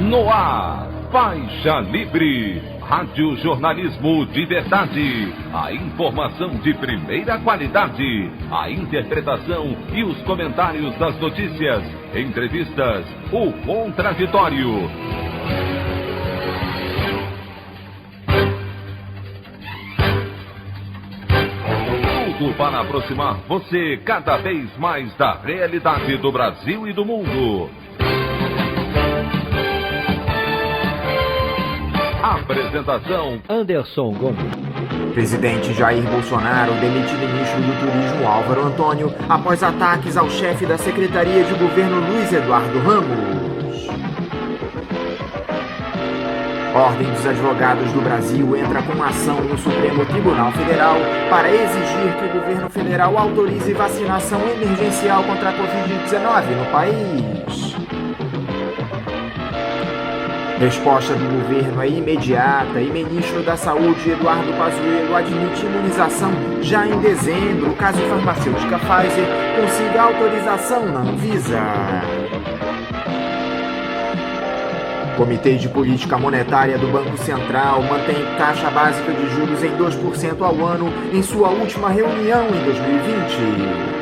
No ar, Faixa Livre, rádio jornalismo de verdade, a informação de primeira qualidade, a interpretação e os comentários das notícias, entrevistas, o contraditório. Tudo para aproximar você cada vez mais da realidade do Brasil e do mundo. Apresentação: Anderson Gomes. Presidente Jair Bolsonaro demite ministro do Turismo Álvaro Antônio após ataques ao chefe da Secretaria de Governo Luiz Eduardo Ramos. Ordem dos Advogados do Brasil entra com ação no Supremo Tribunal Federal para exigir que o governo federal autorize vacinação emergencial contra a Covid-19 no país. Resposta do governo é imediata e ministro da Saúde, Eduardo Pazuello, admite imunização já em dezembro, caso a farmacêutica Pfizer consiga autorização na Anvisa. Comitê de Política Monetária do Banco Central mantém taxa básica de juros em 2% ao ano em sua última reunião em 2020.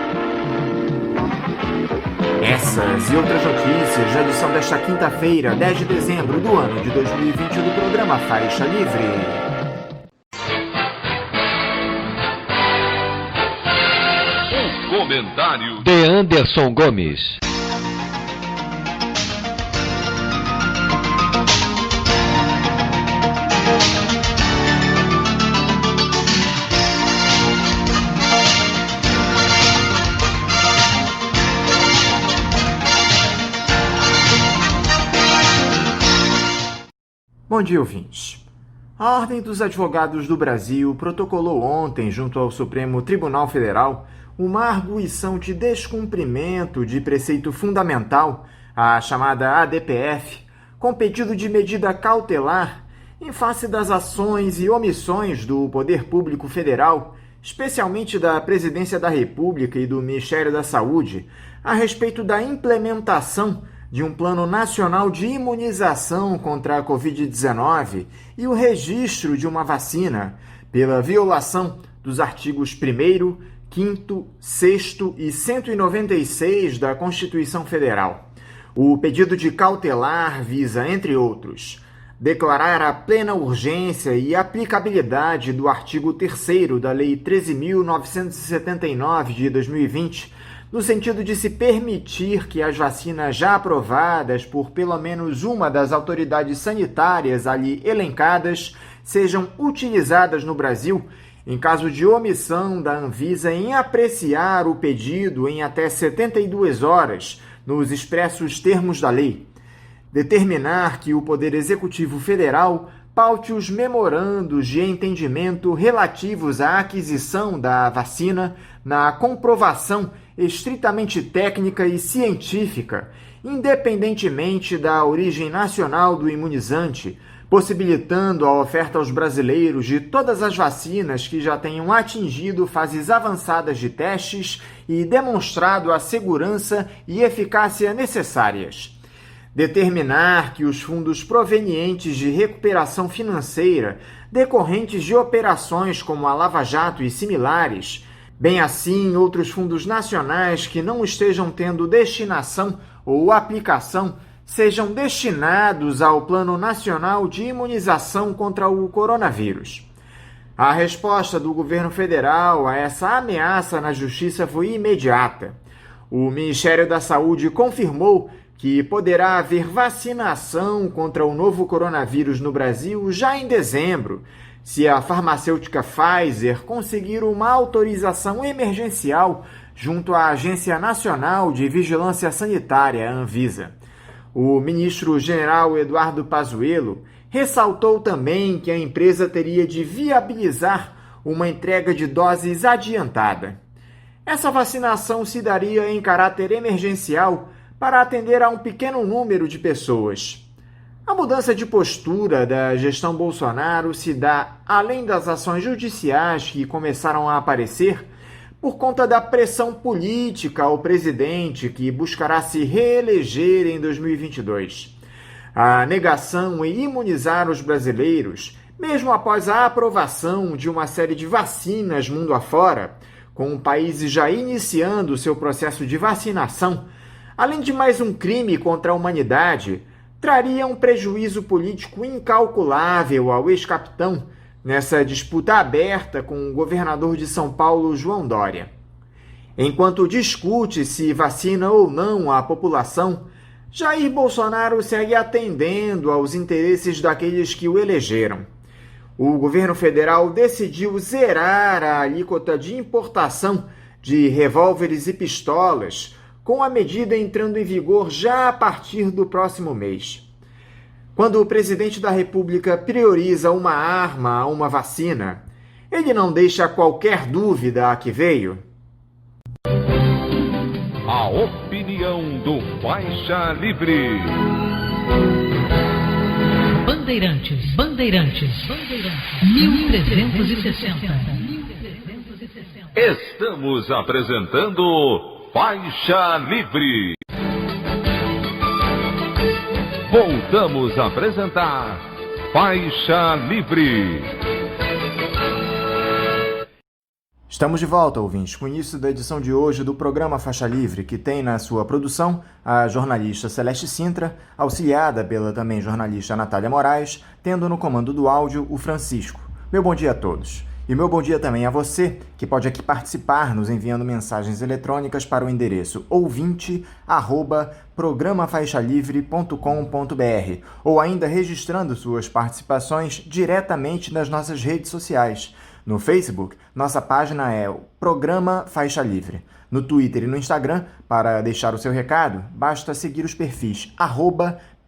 Essas e outras notícias da edição desta quinta-feira, 10 de dezembro do ano de 2020 do programa Faixa Livre. O comentário de Anderson Gomes. Bom dia, ouvintes. A Ordem dos Advogados do Brasil protocolou ontem, junto ao Supremo Tribunal Federal, uma arguição de descumprimento de preceito fundamental, a chamada ADPF, com pedido de medida cautelar em face das ações e omissões do Poder Público Federal, especialmente da Presidência da República e do Ministério da Saúde, a respeito da implementação de um plano nacional de imunização contra a Covid-19 e o registro de uma vacina pela violação dos artigos 1º, 5º, 6º e 196 da Constituição Federal. O pedido de cautelar visa, entre outros, declarar a plena urgência e aplicabilidade do artigo 3º da Lei 13.979 de 2020, no sentido de se permitir que as vacinas já aprovadas por pelo menos uma das autoridades sanitárias ali elencadas sejam utilizadas no Brasil em caso de omissão da Anvisa em apreciar o pedido em até 72 horas nos expressos termos da lei. Determinar que o Poder Executivo Federal paute os memorandos de entendimento relativos à aquisição da vacina na comprovação estritamente técnica e científica, independentemente da origem nacional do imunizante, possibilitando a oferta aos brasileiros de todas as vacinas que já tenham atingido fases avançadas de testes e demonstrado a segurança e eficácia necessárias. Determinar que os fundos provenientes de recuperação financeira decorrentes de operações como a Lava Jato e similares, bem assim outros fundos nacionais que não estejam tendo destinação ou aplicação, sejam destinados ao Plano Nacional de Imunização contra o coronavírus. A resposta do governo federal a essa ameaça na Justiça foi imediata. O Ministério da Saúde confirmou que poderá haver vacinação contra o novo coronavírus no Brasil já em dezembro, se a farmacêutica Pfizer conseguir uma autorização emergencial junto à Agência Nacional de Vigilância Sanitária, Anvisa. O ministro-general Eduardo Pazuello ressaltou também que a empresa teria de viabilizar uma entrega de doses adiantada. Essa vacinação se daria em caráter emergencial para atender a um pequeno número de pessoas. A mudança de postura da gestão Bolsonaro se dá, além das ações judiciais que começaram a aparecer, por conta da pressão política ao presidente que buscará se reeleger em 2022. A negação em imunizar os brasileiros, mesmo após a aprovação de uma série de vacinas mundo afora, com países já iniciando seu processo de vacinação, além de mais um crime contra a humanidade, traria um prejuízo político incalculável ao ex-capitão nessa disputa aberta com o governador de São Paulo, João Dória. Enquanto discute se vacina ou não a população, Jair Bolsonaro segue atendendo aos interesses daqueles que o elegeram. O governo federal decidiu zerar a alíquota de importação de revólveres e pistolas, com a medida entrando em vigor já a partir do próximo mês. Quando o presidente da República prioriza uma arma a uma vacina, ele não deixa qualquer dúvida a que veio. A opinião do Faixa Livre. Bandeirantes, 1360. Estamos apresentando Faixa Livre. Voltamos a apresentar Faixa Livre. Estamos de volta, ouvintes, com o início da edição de hoje do programa Faixa Livre, que tem na sua produção a jornalista Celeste Sintra, auxiliada pela também jornalista Natália Moraes, tendo no comando do áudio o Francisco. Meu bom dia a todos. E meu bom dia também a você, que pode aqui participar nos enviando mensagens eletrônicas para o endereço ouvinte@programafaixalivre.com.br ou ainda registrando suas participações diretamente nas nossas redes sociais. No Facebook, nossa página é o Programa Faixa Livre. No Twitter e no Instagram, para deixar o seu recado, basta seguir os perfis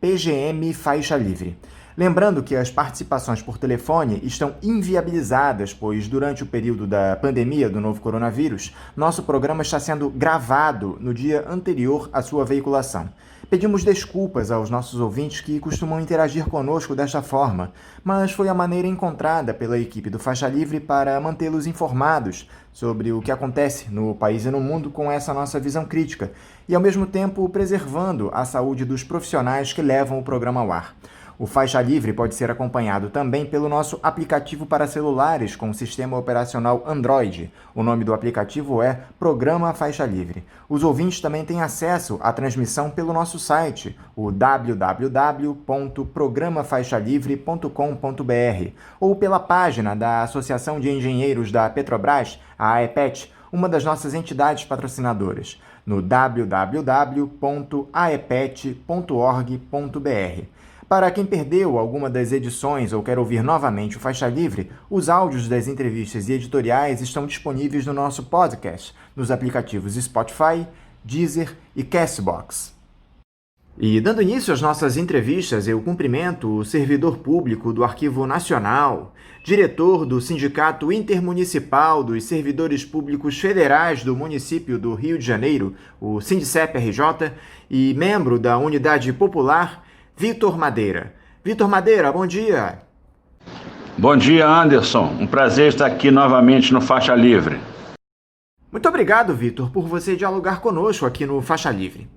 @PGMFaixaLivre. Lembrando que as participações por telefone estão inviabilizadas, pois durante o período da pandemia do novo coronavírus, nosso programa está sendo gravado no dia anterior à sua veiculação. Pedimos desculpas aos nossos ouvintes que costumam interagir conosco desta forma, mas foi a maneira encontrada pela equipe do Faixa Livre para mantê-los informados sobre o que acontece no país e no mundo com essa nossa visão crítica, e ao mesmo tempo preservando a saúde dos profissionais que levam o programa ao ar. O Faixa Livre pode ser acompanhado também pelo nosso aplicativo para celulares com sistema operacional Android. O nome do aplicativo é Programa Faixa Livre. Os ouvintes também têm acesso à transmissão pelo nosso site, o www.programafaixalivre.com.br, ou pela página da Associação de Engenheiros da Petrobras, a AEPET, uma das nossas entidades patrocinadoras, no www.aepet.org.br. Para quem perdeu alguma das edições ou quer ouvir novamente o Faixa Livre, os áudios das entrevistas e editoriais estão disponíveis no nosso podcast, nos aplicativos Spotify, Deezer e Castbox. E dando início às nossas entrevistas, eu cumprimento o servidor público do Arquivo Nacional, diretor do Sindicato Intermunicipal dos Servidores Públicos Federais do município do Rio de Janeiro, o Sindicep-RJ, e membro da Unidade Popular, Vitor Madeira. Vitor Madeira, bom dia. Bom dia, Anderson. Um prazer estar aqui novamente no Faixa Livre. Muito obrigado, Vitor, por você dialogar conosco aqui no Faixa Livre.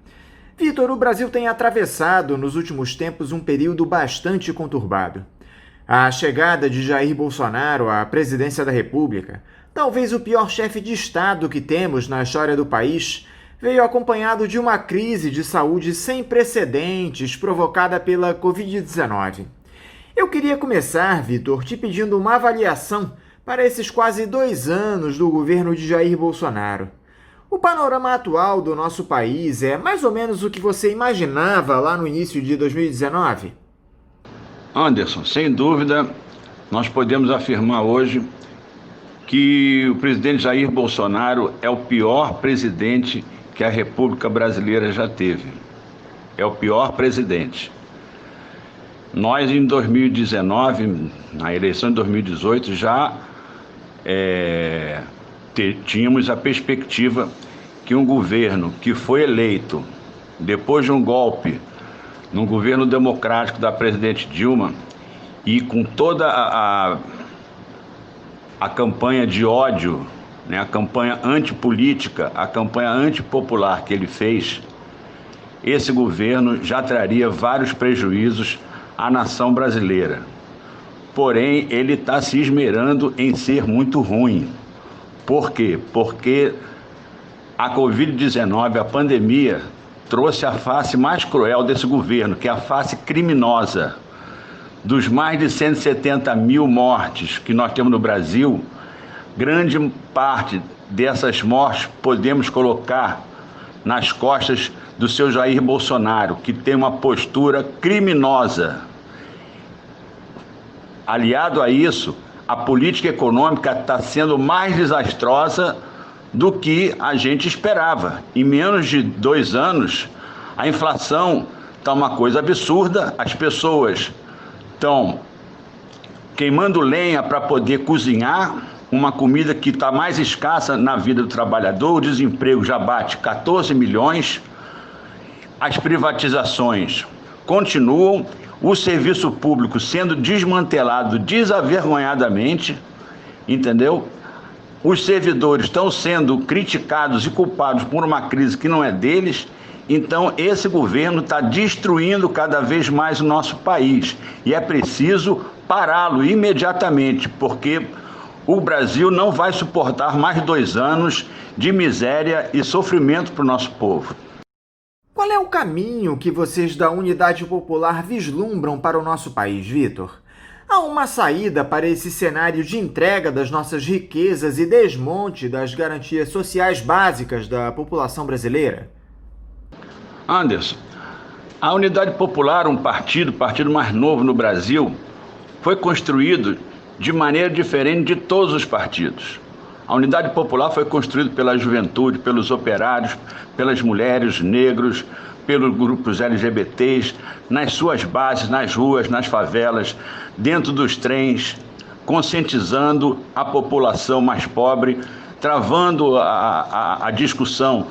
Vitor, o Brasil tem atravessado nos últimos tempos um período bastante conturbado. A chegada de Jair Bolsonaro à presidência da República, talvez o pior chefe de Estado que temos na história do país, veio acompanhado de uma crise de saúde sem precedentes provocada pela Covid-19. Eu queria começar, Vitor, te pedindo uma avaliação para esses quase 2 anos do governo de Jair Bolsonaro. O panorama atual do nosso país é mais ou menos o que você imaginava lá no início de 2019? Anderson, sem dúvida, nós podemos afirmar hoje que o presidente Jair Bolsonaro é o pior presidente que a República Brasileira já teve. É o pior presidente. Nós, em 2019, na eleição de 2018, já tínhamos a perspectiva que um governo que foi eleito depois de um golpe, num governo democrático da presidente Dilma, e com toda a campanha de ódio, a campanha antipolítica, a campanha antipopular que ele fez, esse governo já traria vários prejuízos à nação brasileira. Porém, ele está se esmerando em ser muito ruim. Por quê? Porque a Covid-19, a pandemia, trouxe a face mais cruel desse governo, que é a face criminosa. Dos mais de 170 mil mortes que nós temos no Brasil, grande parte dessas mortes podemos colocar nas costas do seu Jair Bolsonaro, que tem uma postura criminosa. Aliado a isso, a política econômica está sendo mais desastrosa do que a gente esperava. Em menos de 2 anos, a inflação está uma coisa absurda, as pessoas estão queimando lenha para poder cozinhar uma comida que está mais escassa na vida do trabalhador, o desemprego já bate 14 milhões, as privatizações continuam, o serviço público sendo desmantelado desavergonhadamente, entendeu? Os servidores estão sendo criticados e culpados por uma crise que não é deles. Então, esse governo está destruindo cada vez mais o nosso país. E é preciso pará-lo imediatamente, porque o Brasil não vai suportar mais 2 anos de miséria e sofrimento para o nosso povo. Qual é o caminho que vocês da Unidade Popular vislumbram para o nosso país, Vitor? Há uma saída para esse cenário de entrega das nossas riquezas e desmonte das garantias sociais básicas da população brasileira? Anderson, a Unidade Popular, um partido mais novo no Brasil, foi construído de maneira diferente de todos os partidos. A Unidade Popular foi construída pela juventude, pelos operários, pelas mulheres, negros, pelos grupos LGBTs, nas suas bases, nas ruas, nas favelas, dentro dos trens, conscientizando a população mais pobre, travando a discussão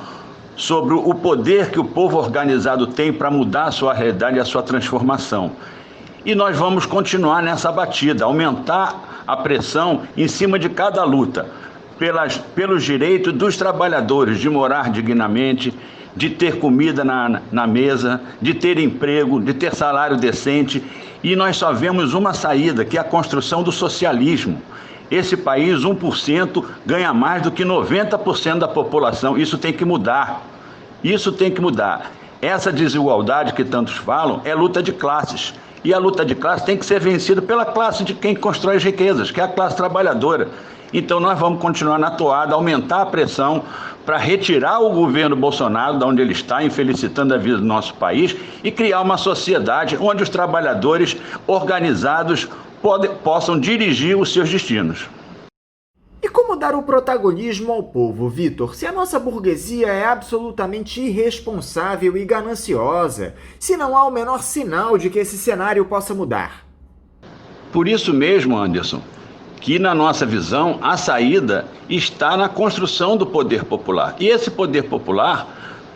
sobre o poder que o povo organizado tem para mudar a sua realidade e a sua transformação. E nós vamos continuar nessa batida, aumentar a pressão em cima de cada luta, pelos direitos dos trabalhadores de morar dignamente, de ter comida na mesa, de ter emprego, de ter salário decente. E nós só vemos uma saída, que é a construção do socialismo. Esse país, 1%, ganha mais do que 90% da população. Isso tem que mudar. Isso tem que mudar. Essa desigualdade que tantos falam é luta de classes. E a luta de classes tem que ser vencida pela classe de quem constrói as riquezas, que é a classe trabalhadora. Então nós vamos continuar na toada, aumentar a pressão para retirar o governo Bolsonaro de onde ele está, infelicitando a vida do nosso país, e criar uma sociedade onde os trabalhadores organizados possam dirigir os seus destinos. E como dar o protagonismo ao povo, Vitor, se a nossa burguesia é absolutamente irresponsável e gananciosa, se não há o menor sinal de que esse cenário possa mudar? Por isso mesmo, Anderson, que na nossa visão a saída está na construção do poder popular. E esse poder popular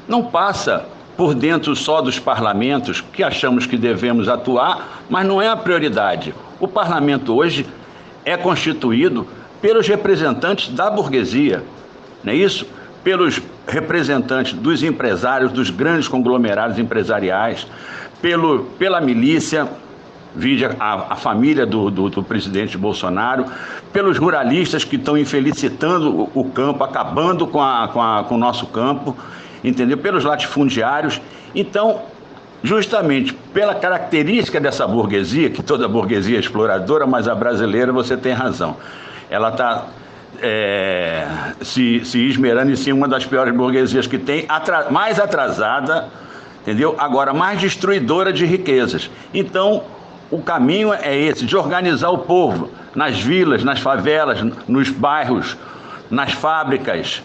não passa por dentro só dos parlamentos, que achamos que devemos atuar, mas não é a prioridade. O parlamento hoje é constituído pelos representantes da burguesia, não é isso? Pelos representantes dos empresários, dos grandes conglomerados empresariais, pela milícia, vide a família do presidente Bolsonaro, pelos ruralistas que estão infelicitando o campo, acabando com o nosso campo, entendeu? Pelos latifundiários. Então, justamente pela característica dessa burguesia, que toda burguesia é exploradora, mas a brasileira, você tem razão, ela está se esmerando em ser uma das piores burguesias que tem, mais atrasada, entendeu? Agora mais destruidora de riquezas. Então, o caminho é esse, de organizar o povo nas vilas, nas favelas, nos bairros, nas fábricas,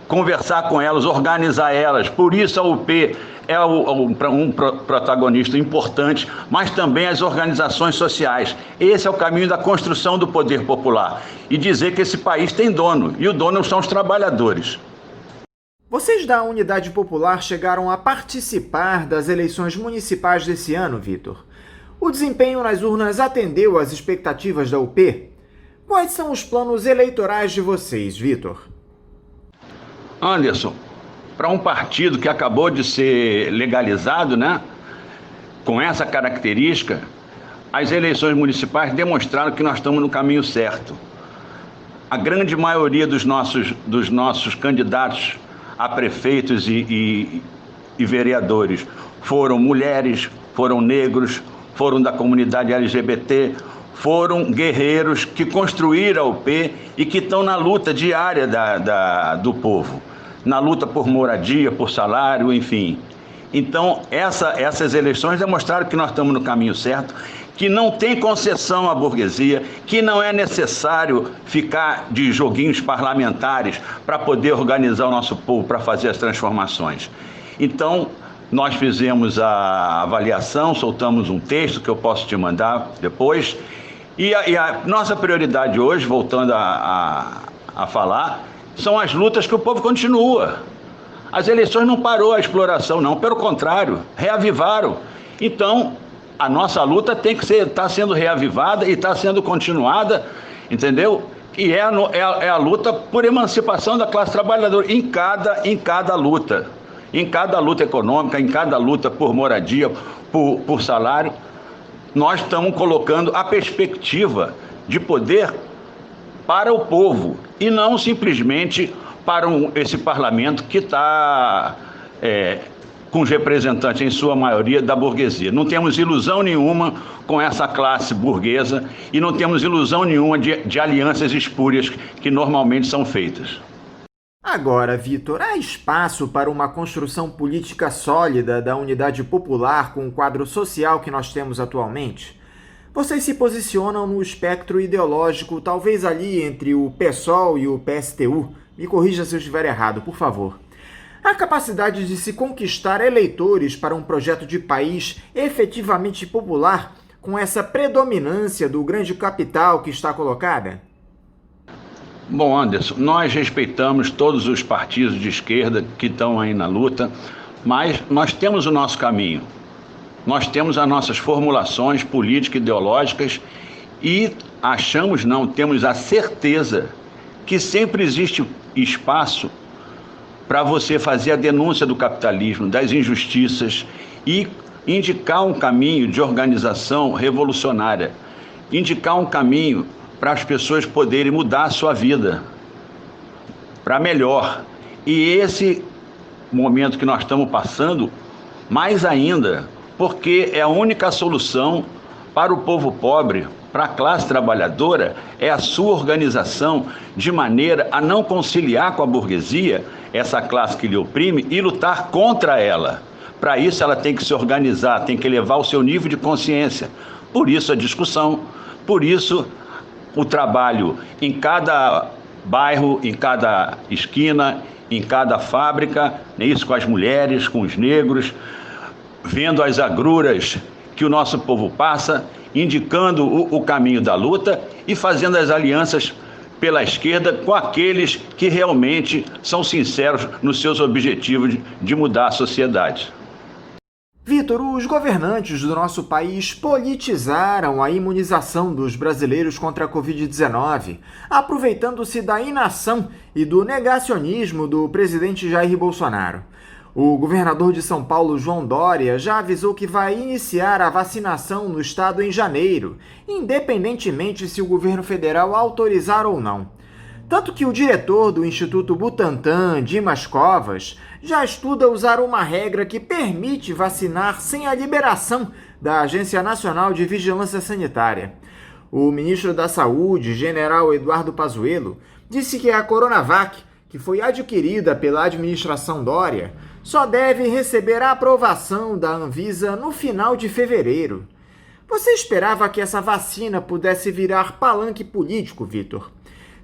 conversar com elas, organizar elas. Por isso a UP é um protagonista importante, mas também as organizações sociais. Esse é o caminho da construção do poder popular. E dizer que esse país tem dono, e o dono são os trabalhadores. Vocês da Unidade Popular chegaram a participar das eleições municipais desse ano, Vitor. O desempenho nas urnas atendeu às expectativas da UP? Quais são os planos eleitorais de vocês, Vitor? Anderson, para um partido que acabou de ser legalizado, né? Com essa característica, as eleições municipais demonstraram que nós estamos no caminho certo. A grande maioria dos nossos candidatos a prefeitos e vereadores foram mulheres, foram negros, foram da comunidade LGBT, foram guerreiros que construíram a UP e que estão na luta diária do povo, na luta por moradia, por salário, enfim. Então, essas eleições demonstraram que nós estamos no caminho certo, que não tem concessão à burguesia, que não é necessário ficar de joguinhos parlamentares para poder organizar o nosso povo para fazer as transformações. Então, nós fizemos a avaliação, soltamos um texto que eu posso te mandar depois, e a nossa prioridade hoje, voltando a falar, são as lutas que o povo continua. As eleições não parou a exploração, não, pelo contrário, reavivaram. Então, a nossa luta tem que está sendo reavivada e está sendo continuada, entendeu? E é a luta por emancipação da classe trabalhadora, em cada luta econômica, em cada luta por moradia, por salário, nós estamos colocando a perspectiva de poder para o povo e não simplesmente para esse parlamento que está com os representantes, em sua maioria, da burguesia. Não temos ilusão nenhuma com essa classe burguesa e não temos ilusão nenhuma de alianças espúrias que normalmente são feitas. Agora, Vitor, há espaço para uma construção política sólida da unidade popular com o quadro social que nós temos atualmente? Vocês se posicionam no espectro ideológico, talvez ali entre o PSOL e o PSTU. Me corrija se eu estiver errado, por favor. Há capacidade de se conquistar eleitores para um projeto de país efetivamente popular com essa predominância do grande capital que está colocada? Bom, Anderson, nós respeitamos todos os partidos de esquerda que estão aí na luta, mas nós temos o nosso caminho. Nós temos as nossas formulações político-ideológicas e temos a certeza que sempre existe espaço para você fazer a denúncia do capitalismo, das injustiças e indicar um caminho de organização revolucionária, indicar um caminho para as pessoas poderem mudar a sua vida para melhor. E esse momento que nós estamos passando, mais ainda, porque é a única solução para o povo pobre, para a classe trabalhadora, é a sua organização de maneira a não conciliar com a burguesia, essa classe que lhe oprime, e lutar contra ela. Para isso ela tem que se organizar, tem que elevar o seu nível de consciência. Por isso a discussão, por isso o trabalho em cada bairro, em cada esquina, em cada fábrica, isso com as mulheres, com os negros, vendo as agruras que o nosso povo passa, indicando o caminho da luta e fazendo as alianças pela esquerda com aqueles que realmente são sinceros nos seus objetivos de mudar a sociedade. Vitor, os governantes do nosso país politizaram a imunização dos brasileiros contra a Covid-19, aproveitando-se da inação e do negacionismo do presidente Jair Bolsonaro. O governador de São Paulo, João Dória, já avisou que vai iniciar a vacinação no estado em janeiro, independentemente se o governo federal autorizar ou não. Tanto que o diretor do Instituto Butantan, Dimas Covas, já estuda usar uma regra que permite vacinar sem a liberação da Agência Nacional de Vigilância Sanitária. O ministro da Saúde, general Eduardo Pazuello, disse que a Coronavac, que foi adquirida pela administração Dória, só deve receber a aprovação da Anvisa no final de fevereiro. Você esperava que essa vacina pudesse virar palanque político, Vitor?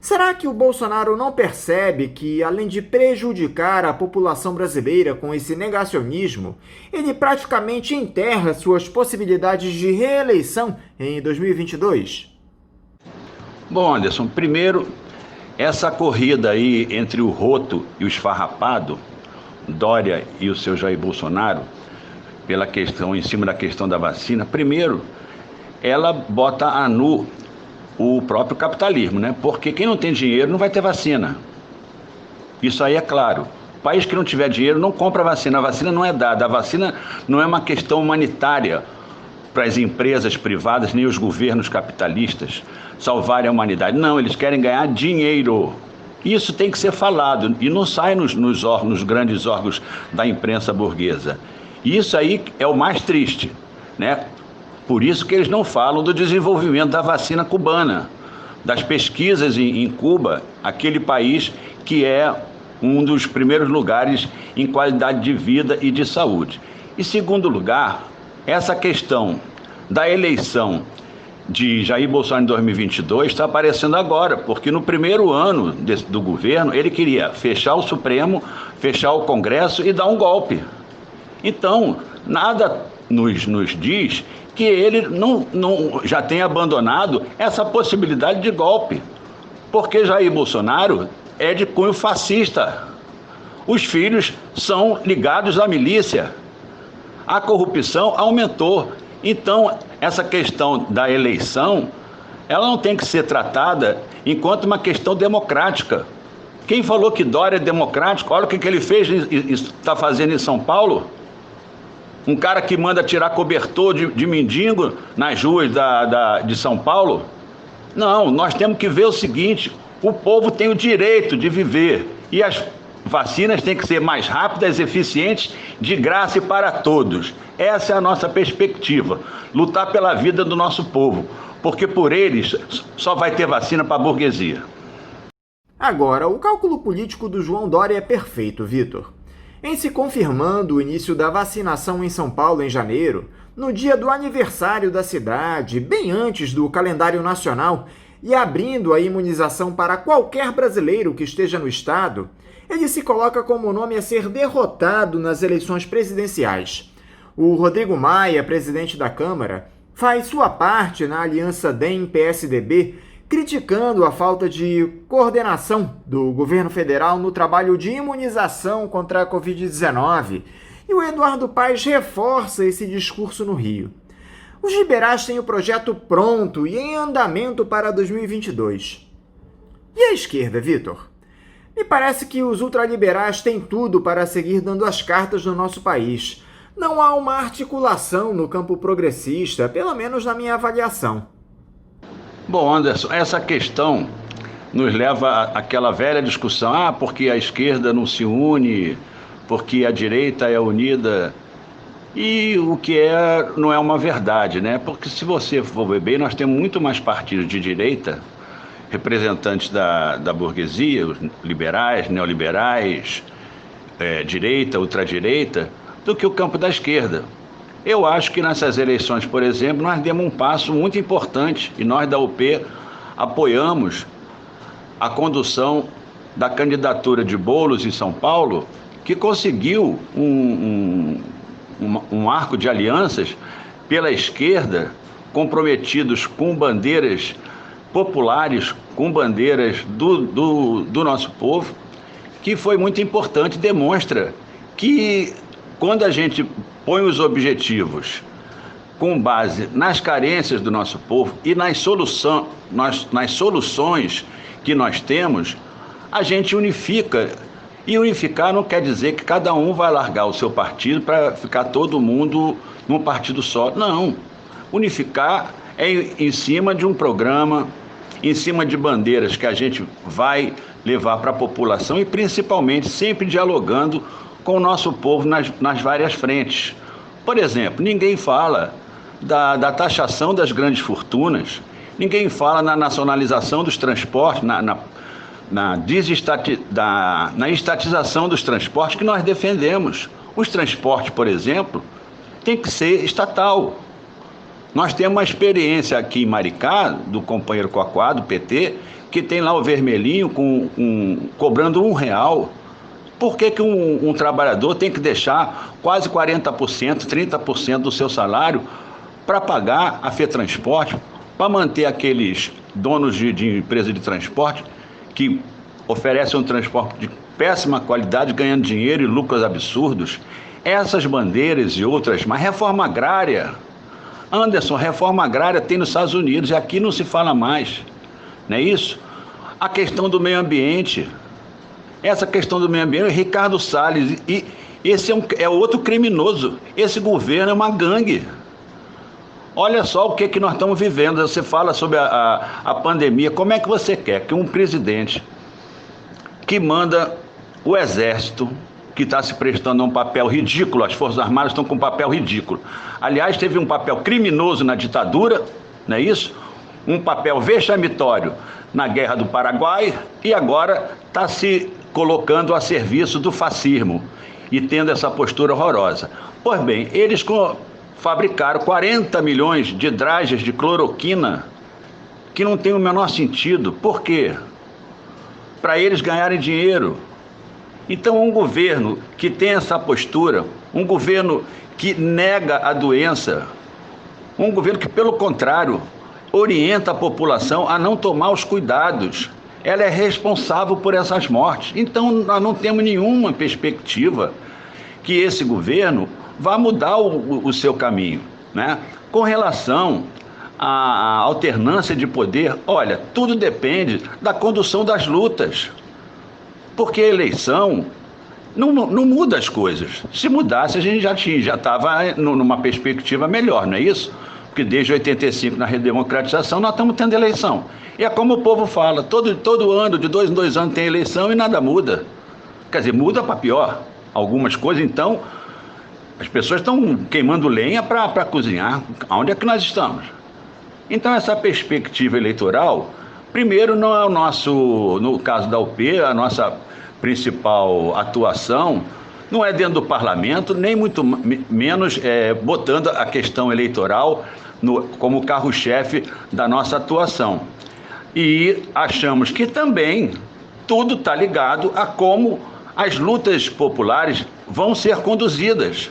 Será que o Bolsonaro não percebe que, além de prejudicar a população brasileira com esse negacionismo, ele praticamente enterra suas possibilidades de reeleição em 2022? Bom, Anderson, primeiro, essa corrida aí entre o roto e o esfarrapado, Dória e o seu Jair Bolsonaro, em cima da questão da vacina, primeiro, ela bota a nu o próprio capitalismo, né? Porque quem não tem dinheiro não vai ter vacina. Isso aí é claro. país que não tiver dinheiro não compra vacina. A vacina não é dada. A vacina não é uma questão humanitária para as empresas privadas, nem os governos capitalistas salvarem a humanidade. Não, eles querem ganhar dinheiro. Isso tem que ser falado e não sai nos grandes órgãos da imprensa burguesa. Isso aí é o mais triste, né? Por isso que eles não falam do desenvolvimento da vacina cubana, das pesquisas em Cuba, aquele país que é um dos primeiros lugares em qualidade de vida e de saúde. E segundo lugar, essa questão da eleição de Jair Bolsonaro em 2022 está aparecendo agora, porque no primeiro ano do governo ele queria fechar o Supremo, fechar o Congresso e dar um golpe. Então, nada nos diz que ele não já tenha abandonado essa possibilidade de golpe, porque Jair Bolsonaro é de cunho fascista. Os filhos são ligados à milícia. A corrupção aumentou. Então, essa questão da eleição, ela não tem que ser tratada enquanto uma questão democrática. Quem falou que Dória é democrático, olha o que ele fez e está fazendo em São Paulo. Um cara que manda tirar cobertor de mendigo nas ruas de São Paulo. Não, nós temos que ver o seguinte, o povo tem o direito de viver e as vacinas têm que ser mais rápidas, eficientes, de graça e para todos. Essa é a nossa perspectiva, lutar pela vida do nosso povo, porque por eles só vai ter vacina para a burguesia. Agora, o cálculo político do João Dória é perfeito, Vitor. Em se confirmando o início da vacinação em São Paulo em janeiro, no dia do aniversário da cidade, bem antes do calendário nacional, e abrindo a imunização para qualquer brasileiro que esteja no estado, ele se coloca como nome a ser derrotado nas eleições presidenciais. O Rodrigo Maia, presidente da Câmara, faz sua parte na aliança DEM-PSDB, criticando a falta de coordenação do governo federal no trabalho de imunização contra a Covid-19, e o Eduardo Paes reforça esse discurso no Rio. Os liberais têm o projeto pronto e em andamento para 2022. E a esquerda, Vitor? Me parece que os ultraliberais têm tudo para seguir dando as cartas no nosso país. Não há uma articulação no campo progressista, pelo menos na minha avaliação. Bom, Anderson, essa questão nos leva àquela velha discussão, porque a esquerda não se une, porque a direita é unida, e o que não é uma verdade, né? Porque se você for ver bem, nós temos muito mais partidos de direita, representantes da burguesia, os liberais, neoliberais, direita, ultradireita, do que o campo da esquerda. Eu acho que nessas eleições, por exemplo, nós demos um passo muito importante e nós da UP apoiamos a condução da candidatura de Boulos em São Paulo, que conseguiu um arco de alianças pela esquerda, comprometidos com bandeiras populares, com bandeiras do nosso povo, que foi muito importante, demonstra que quando a gente põe os objetivos com base nas carências do nosso povo e nas soluções que nós temos, a gente unifica. E unificar não quer dizer que cada um vai largar o seu partido para ficar todo mundo num partido só. Não. Unificar é em cima de um programa, em cima de bandeiras que a gente vai levar para a população e principalmente sempre dialogando com o nosso povo nas várias frentes. Por exemplo, ninguém fala da taxação das grandes fortunas, ninguém fala na nacionalização dos transportes, na estatização dos transportes que nós defendemos. Os transportes, por exemplo, tem que ser estatal. Nós temos uma experiência aqui em Maricá, do companheiro Coaquá, do PT, que tem lá o vermelhinho cobrando R$1. Por que um trabalhador tem que deixar quase 40%, 30% do seu salário para pagar a FETransporte, para manter aqueles donos de empresa de transporte que oferecem um transporte de péssima qualidade, ganhando dinheiro e lucros absurdos? Essas bandeiras e outras, mas reforma agrária. Anderson, reforma agrária tem nos Estados Unidos e aqui não se fala mais, não é isso? A questão do meio ambiente. essa questão do meio ambiente, Ricardo Salles, e esse é outro criminoso. Esse governo é uma gangue. Olha só o que nós estamos vivendo. Você fala sobre a pandemia. Como é que você quer que um presidente que manda o Exército, que está se prestando a um papel ridículo, as Forças Armadas estão com um papel ridículo. Aliás, teve um papel criminoso na ditadura, não é isso? Um papel vexamitório na Guerra do Paraguai e agora está se colocando a serviço do fascismo e tendo essa postura horrorosa. Pois bem, eles fabricaram 40 milhões de dragas de cloroquina que não tem o menor sentido. Por quê? Para eles ganharem dinheiro. Então, um governo que tem essa postura, um governo que nega a doença, um governo que, pelo contrário, orienta a população a não tomar os cuidados, ela é responsável por essas mortes. Então, nós não temos nenhuma perspectiva que esse governo vá mudar o seu caminho, né? Com relação à alternância de poder, olha, tudo depende da condução das lutas. Porque a eleição não muda as coisas. Se mudasse, a gente já estava numa perspectiva melhor, não é isso? Porque desde 85, na redemocratização, nós estamos tendo eleição. E é como o povo fala, todo ano, de 2 em 2 anos tem eleição e nada muda. Quer dizer, muda para pior. Algumas coisas, então, as pessoas estão queimando lenha para cozinhar. Onde é que nós estamos? Então, essa perspectiva eleitoral... Primeiro, não é no caso da UP, a nossa principal atuação não é dentro do parlamento, nem muito menos botando a questão eleitoral como carro-chefe da nossa atuação. E achamos que também tudo está ligado a como as lutas populares vão ser conduzidas,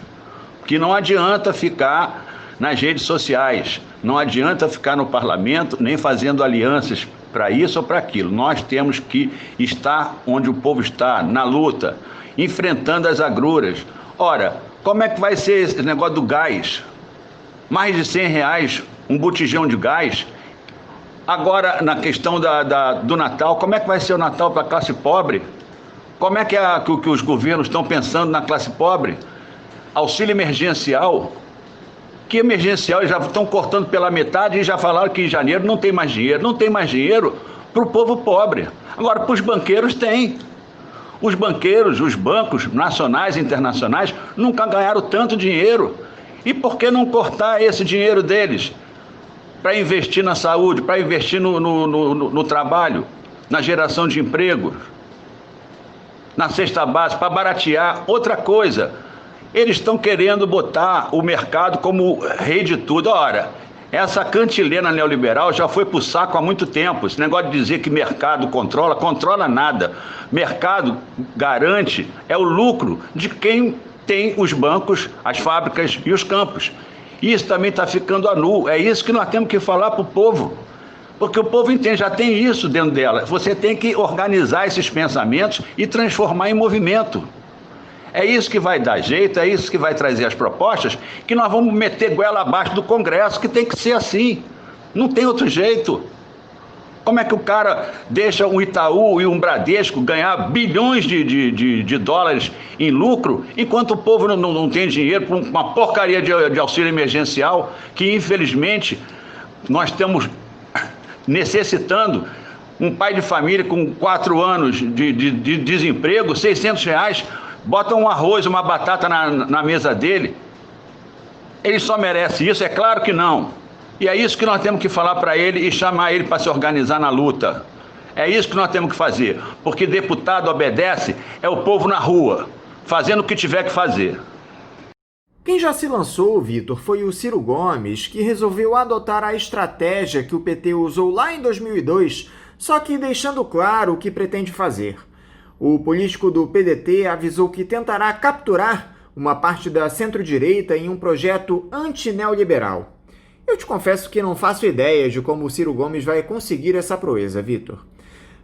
que não adianta ficar nas redes sociais, não adianta ficar no parlamento, nem fazendo alianças para isso ou para aquilo. Nós temos que estar onde o povo está, na luta, enfrentando as agruras. Ora, como é que vai ser esse negócio do gás? Mais de R$100 um botijão de gás. Agora, na questão do Natal, como é que vai ser o Natal para a classe pobre? Como é que os governos estão pensando na classe pobre? Auxílio emergencial. Que emergencial, eles já estão cortando pela metade e já falaram que em janeiro não tem mais dinheiro. Não tem mais dinheiro para o povo pobre. Agora, para os banqueiros tem. Os banqueiros, os bancos nacionais e internacionais nunca ganharam tanto dinheiro. E por que não cortar esse dinheiro deles? Para investir na saúde, para investir no trabalho, na geração de emprego, na cesta básica, para baratear. Outra coisa, eles estão querendo botar o mercado como rei de tudo. Ora, essa cantilena neoliberal já foi para o saco há muito tempo. Esse negócio de dizer que mercado controla nada. Mercado garante o lucro de quem tem os bancos, as fábricas e os campos. Isso também está ficando a nu. É isso que nós temos que falar para o povo. Porque o povo entende, já tem isso dentro dela. Você tem que organizar esses pensamentos e transformar em movimento. É isso que vai dar jeito, é isso que vai trazer as propostas, que nós vamos meter goela abaixo do Congresso, que tem que ser assim. Não tem outro jeito. Como é que o cara deixa um Itaú e um Bradesco ganhar bilhões de dólares em lucro, enquanto o povo não tem dinheiro para uma porcaria de auxílio emergencial, que infelizmente nós estamos necessitando? Um pai de família com 4 anos de desemprego, R$600, bota um arroz, uma batata na mesa dele. Ele só merece isso? É claro que não. E é isso que nós temos que falar para ele e chamar ele para se organizar na luta. É isso que nós temos que fazer, porque deputado obedece, é o povo na rua, fazendo o que tiver que fazer. Quem já se lançou, Vitor, foi o Ciro Gomes, que resolveu adotar a estratégia que o PT usou lá em 2002, só que deixando claro o que pretende fazer. O político do PDT avisou que tentará capturar uma parte da centro-direita em um projeto antineoliberal. Eu te confesso que não faço ideia de como o Ciro Gomes vai conseguir essa proeza, Vitor.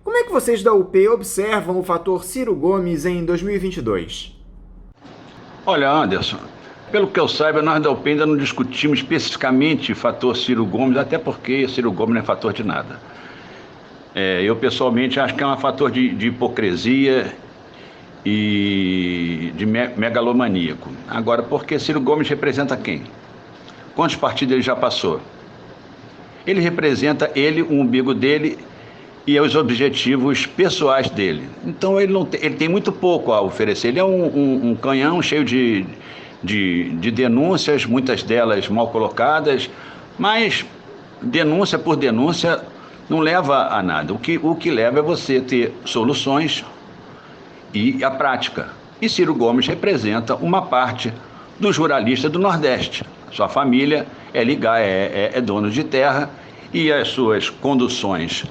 Como é que vocês da UP observam o fator Ciro Gomes em 2022? Olha, Anderson, pelo que eu saiba, nós da UP ainda não discutimos especificamente o fator Ciro Gomes, até porque Ciro Gomes não é fator de nada. Eu pessoalmente acho que é um fator de hipocrisia e de megalomaníaco. Agora, porque Ciro Gomes representa quem? Quantos partidos ele já passou? Ele representa o umbigo dele e os objetivos pessoais dele. Então ele tem muito pouco a oferecer. Ele é um canhão cheio de denúncias, muitas delas mal colocadas, mas denúncia por denúncia não leva a nada. O que leva é você ter soluções e a prática. E Ciro Gomes representa uma parte dos ruralistas do Nordeste. Sua família é dono de terra e as suas conduções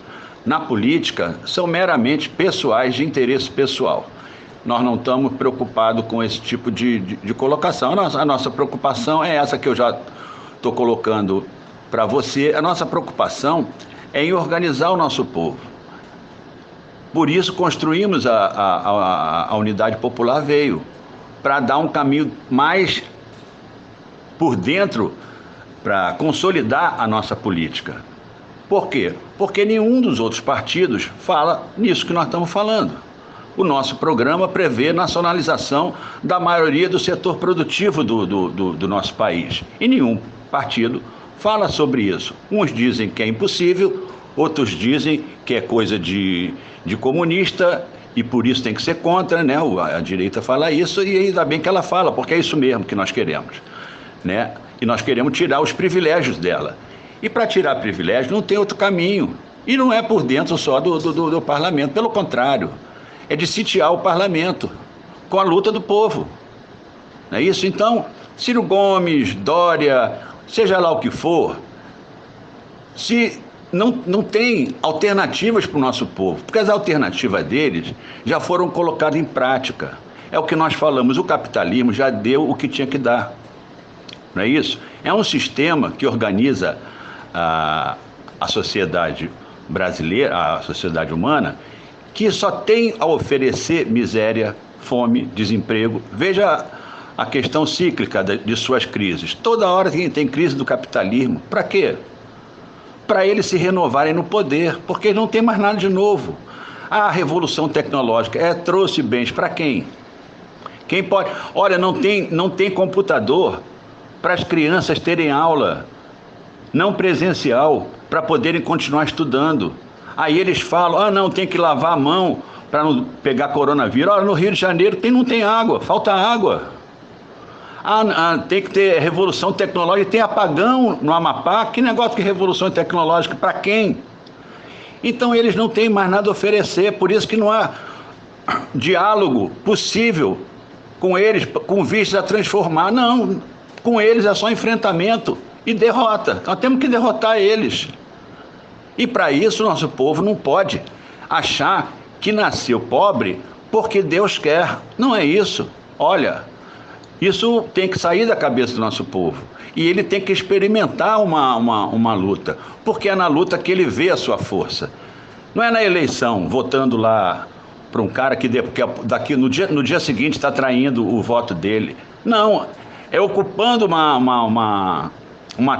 na política são meramente pessoais, de interesse pessoal. Nós não estamos preocupados com esse tipo de colocação. A nossa preocupação é essa que eu já estou colocando para você. A nossa preocupação é em organizar o nosso povo. Por isso construímos a Unidade Popular, veio para dar um caminho mais por dentro, para consolidar a nossa política. Por quê? Porque nenhum dos outros partidos fala nisso que nós estamos falando. O nosso programa prevê nacionalização da maioria do setor produtivo do nosso país. E nenhum partido fala sobre isso. Uns dizem que é impossível, outros dizem que é coisa de comunista e por isso tem que ser contra, né? A direita fala isso e ainda bem que ela fala, porque é isso mesmo que nós queremos, né? E nós queremos tirar os privilégios dela. E para tirar privilégio não tem outro caminho. E não é por dentro só do parlamento, pelo contrário, é de sitiar o parlamento com a luta do povo. Não é isso? Então, Ciro Gomes, Dória, seja lá o que for, se não tem alternativas para o nosso povo, porque as alternativas deles já foram colocadas em prática. É o que nós falamos, o capitalismo já deu o que tinha que dar. Não é isso? É um sistema que organiza a sociedade brasileira, a sociedade humana, que só tem a oferecer miséria, fome, desemprego. Veja a questão cíclica de suas crises. Toda hora tem crise do capitalismo. Para quê? Para eles se renovarem no poder, porque não tem mais nada de novo. A revolução tecnológica trouxe bens para quem? Quem pode? Olha, não tem computador para as crianças terem aula não presencial, para poderem continuar estudando. Aí eles falam, não, tem que lavar a mão para não pegar coronavírus. Olha, no Rio de Janeiro não tem água, falta água. Tem que ter revolução tecnológica, tem apagão no Amapá. Que negócio de revolução tecnológica, para quem? Então eles não têm mais nada a oferecer, por isso que não há diálogo possível com eles, com vistas a transformar. Não, com eles é só enfrentamento e derrota. Nós temos que derrotar eles. E para isso o nosso povo não pode achar que nasceu pobre porque Deus quer. Não é isso. Olha, isso tem que sair da cabeça do nosso povo. E ele tem que experimentar uma luta, porque é na luta que ele vê a sua força. Não é na eleição, votando lá para um cara que daqui no dia seguinte está traindo o voto dele. Não, é ocupando uma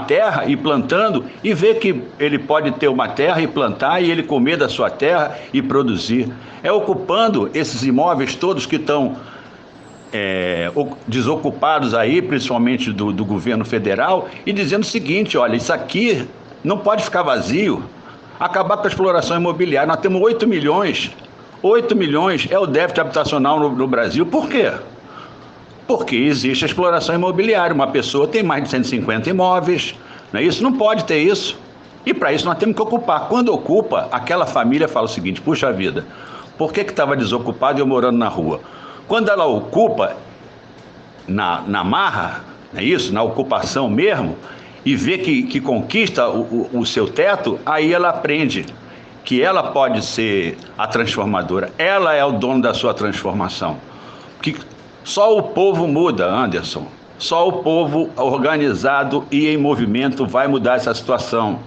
terra e plantando, e ver que ele pode ter uma terra e plantar e ele comer da sua terra e produzir. É ocupando esses imóveis todos que estão desocupados aí, principalmente do governo federal, e dizendo o seguinte, olha, isso aqui não pode ficar vazio, acabar com a exploração imobiliária. Nós temos 8 milhões é o déficit habitacional no Brasil. Por quê? Porque existe a exploração imobiliária. Uma pessoa tem mais de 150 imóveis, não é isso? Não pode ter isso. E para isso nós temos que ocupar. Quando ocupa, aquela família fala o seguinte, puxa vida, por que estava desocupado e eu morando na rua? Quando ela ocupa na marra, não é isso? Na ocupação mesmo, e vê que conquista o seu teto, aí ela aprende que ela pode ser a transformadora. Ela é o dono da sua transformação. Que só o povo muda, Anderson. Só o povo organizado e em movimento vai mudar essa situação.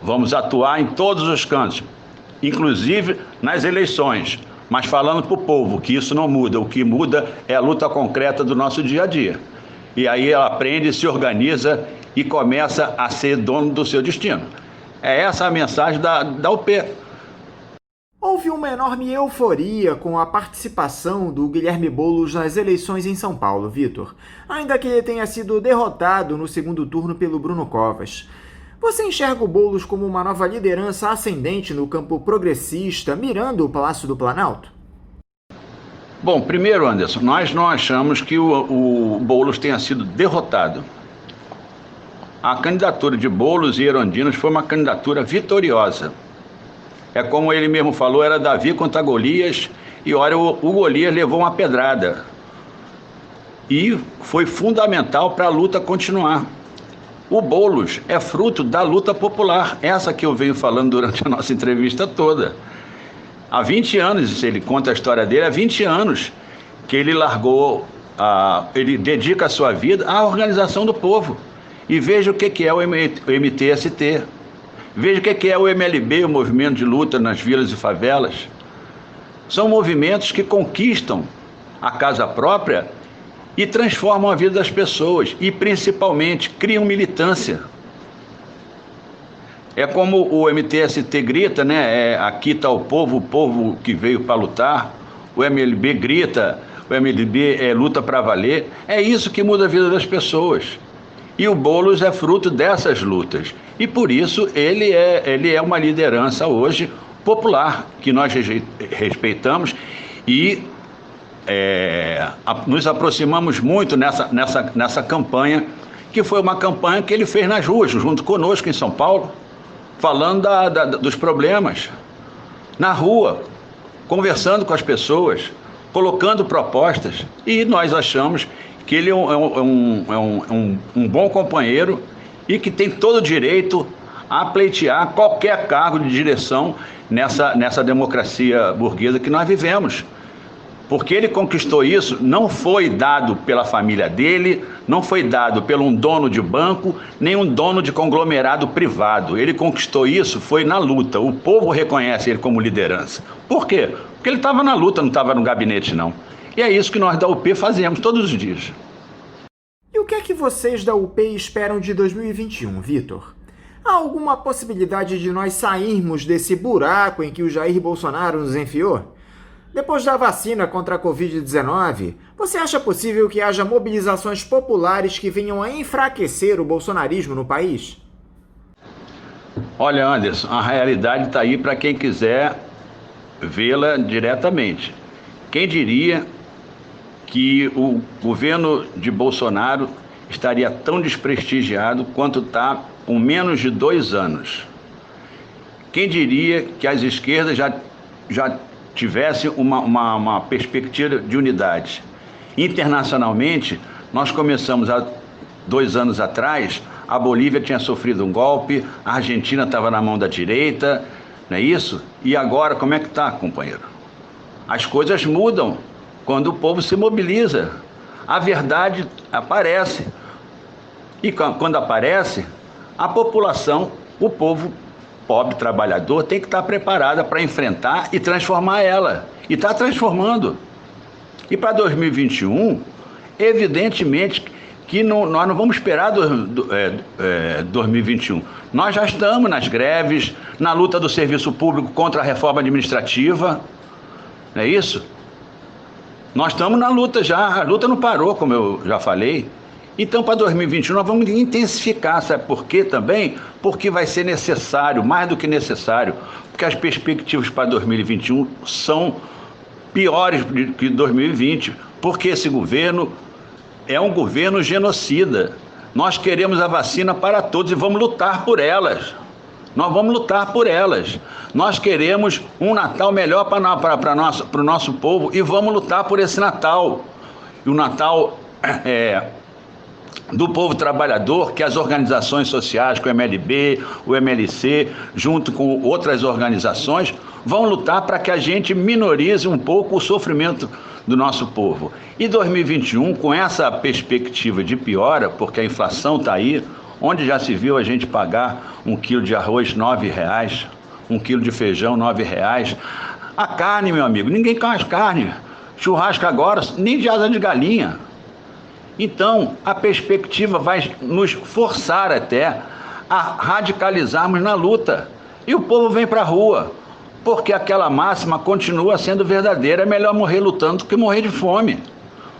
Vamos atuar em todos os cantos, inclusive nas eleições, mas falando para o povo que isso não muda. O que muda é a luta concreta do nosso dia a dia. E aí ela aprende, se organiza e começa a ser dono do seu destino. É essa a mensagem da UP. Houve uma enorme euforia com a participação do Guilherme Boulos nas eleições em São Paulo, Vitor, ainda que ele tenha sido derrotado no segundo turno pelo Bruno Covas. Você enxerga o Boulos como uma nova liderança ascendente no campo progressista, mirando o Palácio do Planalto? Bom, primeiro, Anderson, nós não achamos que o Boulos tenha sido derrotado. A candidatura de Boulos e Erondinos foi uma candidatura vitoriosa. É como ele mesmo falou, era Davi contra Golias, e olha, o Golias levou uma pedrada. E foi fundamental para a luta continuar. O Boulos é fruto da luta popular, essa que eu venho falando durante a nossa entrevista toda. Há 20 anos, ele conta a história dele, há 20 anos que ele ele dedica a sua vida à organização do povo. E veja o que é o MTST, veja o que é o MLB, o Movimento de Luta nas Vilas e Favelas. São movimentos que conquistam a casa própria e transformam a vida das pessoas e, principalmente, criam militância. É como o MTST grita, né? Aqui está o povo que veio para lutar. O MLB grita, o MLB luta para valer. É isso que muda a vida das pessoas. E o Boulos é fruto dessas lutas. E por isso ele é uma liderança hoje popular, que nós respeitamos e nos aproximamos muito nessa campanha, que foi uma campanha que ele fez nas ruas, junto conosco em São Paulo, falando dos problemas, na rua, conversando com as pessoas, colocando propostas, e nós achamos que ele é um bom companheiro e que tem todo o direito a pleitear qualquer cargo de direção nessa democracia burguesa que nós vivemos. Porque ele conquistou isso, não foi dado pela família dele, não foi dado por um dono de banco, nem um dono de conglomerado privado. Ele conquistou isso, foi na luta. O povo reconhece ele como liderança. Por quê? Porque ele estava na luta, não estava no gabinete, não. E é isso que nós da UP fazemos todos os dias. E o que é que vocês da UP esperam de 2021, Vitor? Há alguma possibilidade de nós sairmos desse buraco em que o Jair Bolsonaro nos enfiou? Depois da vacina contra a Covid-19, você acha possível que haja mobilizações populares que venham a enfraquecer o bolsonarismo no país? Olha, Anderson, a realidade está aí para quem quiser vê-la diretamente. Quem diria que o governo de Bolsonaro estaria tão desprestigiado quanto está com menos de 2 anos? Quem diria que as esquerdas já tivesse uma perspectiva de unidade? Internacionalmente, nós começamos há 2 anos atrás, a Bolívia tinha sofrido um golpe, a Argentina estava na mão da direita, não é isso? E agora, como é que está, companheiro? As coisas mudam quando o povo se mobiliza. A verdade aparece. E quando aparece, a população, o povo pobre, trabalhador, tem que estar preparada para enfrentar e transformar ela. E está transformando. E para 2021, evidentemente que nós não vamos esperar 2021. Nós já estamos nas greves, na luta do serviço público contra a reforma administrativa. Não é isso? Nós estamos na luta já. A luta não parou, como eu já falei. Então, para 2021, nós vamos intensificar, sabe por quê também? Porque vai ser necessário, mais do que necessário, porque as perspectivas para 2021 são piores do que 2020, porque esse governo é um governo genocida. Nós queremos a vacina para todos e vamos lutar por elas. Nós vamos lutar por elas. Nós queremos um Natal melhor para o nosso povo e vamos lutar por esse Natal. E o Natal do povo trabalhador, que as organizações sociais, com o MLB, o MLC, junto com outras organizações, vão lutar para que a gente minorize um pouco o sofrimento do nosso povo. E 2021, com essa perspectiva de piora, porque a inflação está aí, onde já se viu a gente pagar 1 quilo de arroz R$9, 1 quilo de feijão R$9. A carne, meu amigo, ninguém come mais carne. Churrasco agora, nem de asa de galinha. Então, a perspectiva vai nos forçar até a radicalizarmos na luta. E o povo vem para a rua. porque aquela máxima continua sendo verdadeira: é melhor morrer lutando do que morrer de fome.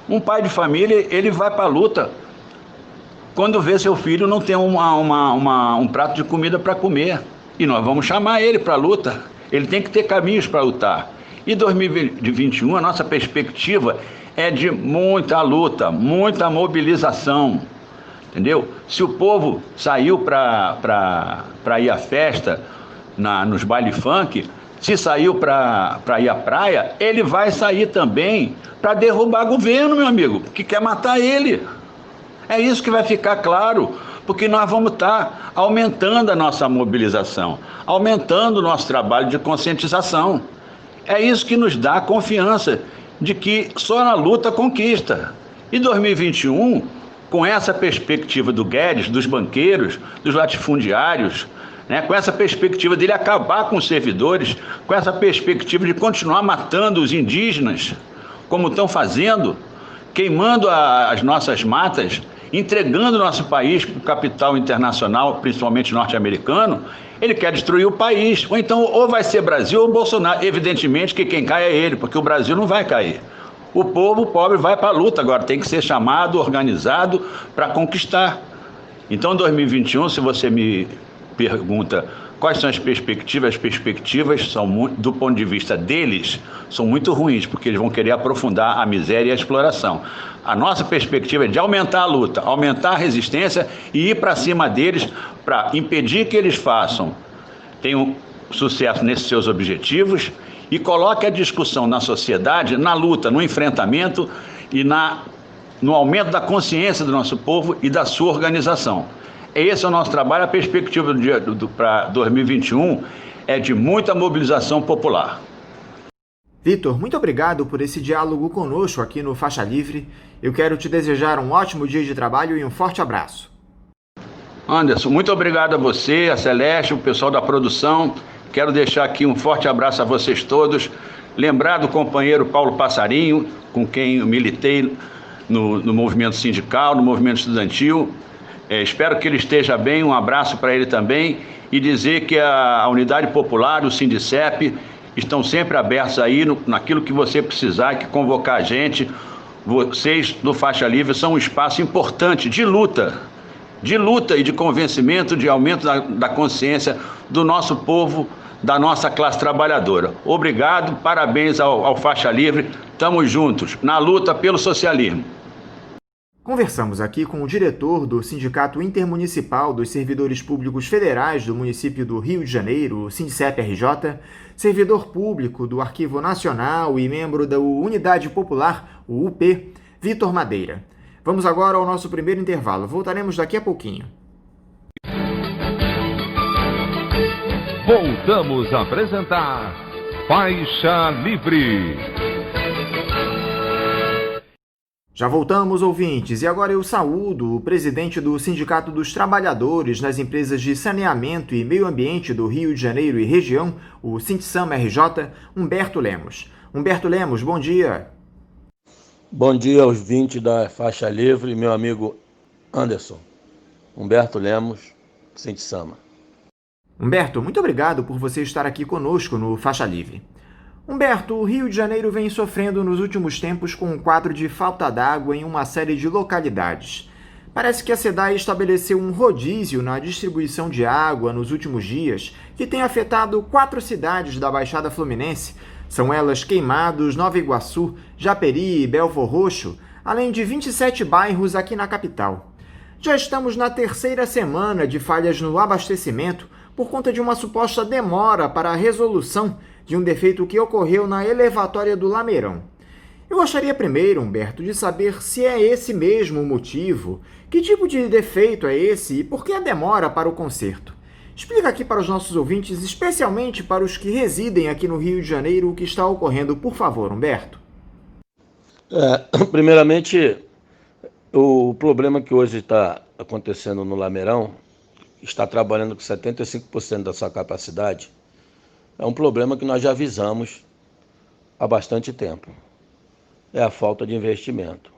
Um pai de família, ele vai para a luta quando vê seu filho não tem um prato de comida para comer, e nós vamos chamar ele para a luta. Ele tem que ter caminhos para lutar. E 2021, a nossa perspectiva é de muita luta, muita mobilização, entendeu? Se o povo saiu para ir à festa, nos baile funk, se saiu para ir à praia, ele vai sair também para derrubar governo, meu amigo, que quer matar ele. É isso que vai ficar claro, porque nós vamos estar aumentando a nossa mobilização, aumentando o nosso trabalho de conscientização. É isso que nos dá confiança de que só na luta conquista. E 2021, com essa perspectiva do Guedes, dos banqueiros, dos latifundiários, né, com essa perspectiva dele acabar com os servidores, com essa perspectiva de continuar matando os indígenas, como estão fazendo, queimando as nossas matas, entregando nosso país para o capital internacional, principalmente norte-americano, ele quer destruir o país. Ou então, ou vai ser Brasil ou Bolsonaro. Evidentemente que quem cai é ele, porque o Brasil não vai cair. O povo pobre vai para a luta agora, tem que ser chamado, organizado para conquistar. Então, 2021, se você me pergunta quais são as perspectivas são, do ponto de vista deles, são muito ruins, porque eles vão querer aprofundar a miséria e a exploração. A nossa perspectiva é de aumentar a luta, aumentar a resistência e ir para cima deles para impedir que eles tenham sucesso nesses seus objetivos e coloque a discussão na sociedade, na luta, no enfrentamento e no aumento da consciência do nosso povo e da sua organização. Esse é o nosso trabalho. A perspectiva para 2021 é de muita mobilização popular. Vitor, muito obrigado por esse diálogo conosco aqui no Faixa Livre. Eu quero te desejar um ótimo dia de trabalho e um forte abraço. Anderson, muito obrigado a você, a Celeste, o pessoal da produção. Quero deixar aqui um forte abraço a vocês todos. Lembrar do companheiro Paulo Passarinho, com quem eu militei no movimento sindical, no movimento estudantil. Espero que ele esteja bem, um abraço para ele também, e dizer que a Unidade Popular, o Sindicep, estão sempre abertos aí naquilo que você precisar, que convocar a gente. Vocês do Faixa Livre são um espaço importante de luta e de convencimento, de aumento da consciência do nosso povo, da nossa classe trabalhadora. Obrigado, parabéns ao Faixa Livre, estamos juntos na luta pelo socialismo. Conversamos aqui com o diretor do Sindicato Intermunicipal dos Servidores Públicos Federais do município do Rio de Janeiro, o Sindicep-RJ, servidor público do Arquivo Nacional e membro da Unidade Popular, o UP, Vitor Madeira. Vamos agora ao nosso primeiro intervalo. Voltaremos daqui a pouquinho. Voltamos a apresentar Faixa Livre. Já voltamos, ouvintes, e agora eu saúdo o presidente do Sindicato dos Trabalhadores nas Empresas de Saneamento e Meio Ambiente do Rio de Janeiro e região, o Sintsam-RJ, Humberto Lemos. Humberto Lemos, bom dia. Bom dia aos 20 da Faixa Livre, meu amigo Anderson. Humberto Lemos, Sintsama. Humberto, muito obrigado por você estar aqui conosco no Faixa Livre. Humberto, o Rio de Janeiro vem sofrendo nos últimos tempos com um quadro de falta d'água em uma série de localidades. Parece que a SEDAI estabeleceu um rodízio na distribuição de água nos últimos dias, que tem afetado 4 cidades da Baixada Fluminense. São elas Queimados, Nova Iguaçu, Japeri e Belfor Roxo, além de 27 bairros aqui na capital. Já estamos na 3ª semana de falhas no abastecimento por conta de uma suposta demora para a resolução de um defeito que ocorreu na elevatória do Lameirão. Eu gostaria primeiro, Humberto, de saber se é esse mesmo o motivo, que tipo de defeito é esse e por que a demora para o conserto. Explica aqui para os nossos ouvintes, especialmente para os que residem aqui no Rio de Janeiro, o que está ocorrendo, por favor, Humberto. Primeiramente, o problema que hoje está acontecendo no Lameirão, está trabalhando com 75% da sua capacidade, é um problema que nós já avisamos há bastante tempo. É a falta de investimento.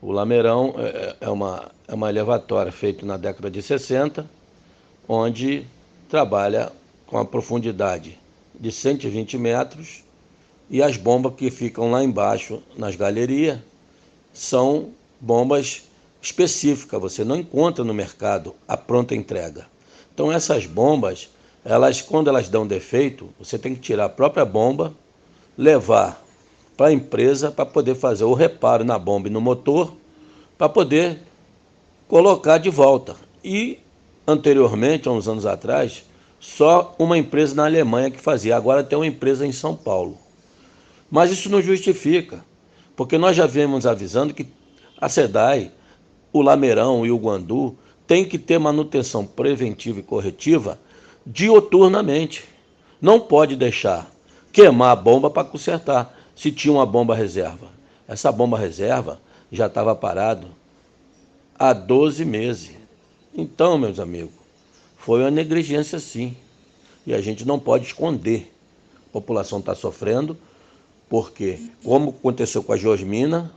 O Lameirão é uma elevatória feita na década de 60, onde trabalha com a profundidade de 120 metros e as bombas que ficam lá embaixo nas galerias são bombas específicas, você não encontra no mercado a pronta entrega. Então essas bombas, quando elas dão defeito, você tem que tirar a própria bomba, levar para a empresa para poder fazer o reparo na bomba e no motor, para poder colocar de volta. E anteriormente, há uns anos atrás, só uma empresa na Alemanha que fazia, agora tem uma empresa em São Paulo. Mas isso não justifica, porque nós já viemos avisando que a SEDAI, o Lameirão e o Guandu tem que ter manutenção preventiva e corretiva diuturnamente. Não pode deixar queimar a bomba para consertar, se tinha uma bomba reserva. Essa bomba reserva já estava parada há 12 meses. Então, meus amigos, foi uma negligência sim. E a gente não pode esconder. A população está sofrendo, porque, como aconteceu com a Georgina,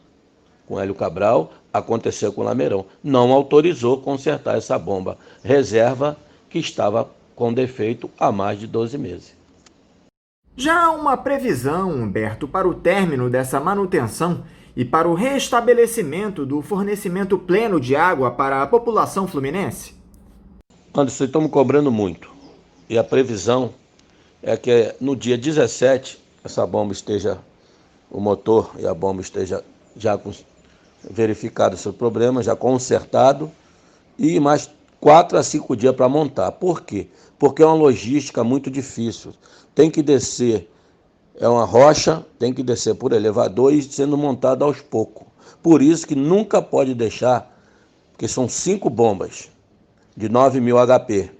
com Hélio Cabral, aconteceu com o Lameirão. Não autorizou consertar essa bomba reserva que estava com defeito há mais de 12 meses. Já há uma previsão, Humberto, para o término dessa manutenção e para o restabelecimento do fornecimento pleno de água para a população fluminense? Anderson, estamos cobrando muito. E a previsão é que no dia 17, essa bomba esteja, o motor e a bomba esteja já verificado o seu problema, já consertado, e mais 4 a 5 dias para montar. Por quê? Porque é uma logística muito difícil. Tem que descer, é uma rocha, tem que descer por elevador e sendo montado aos poucos. Por isso que nunca pode deixar, porque são 5 bombas de 9.000 HP.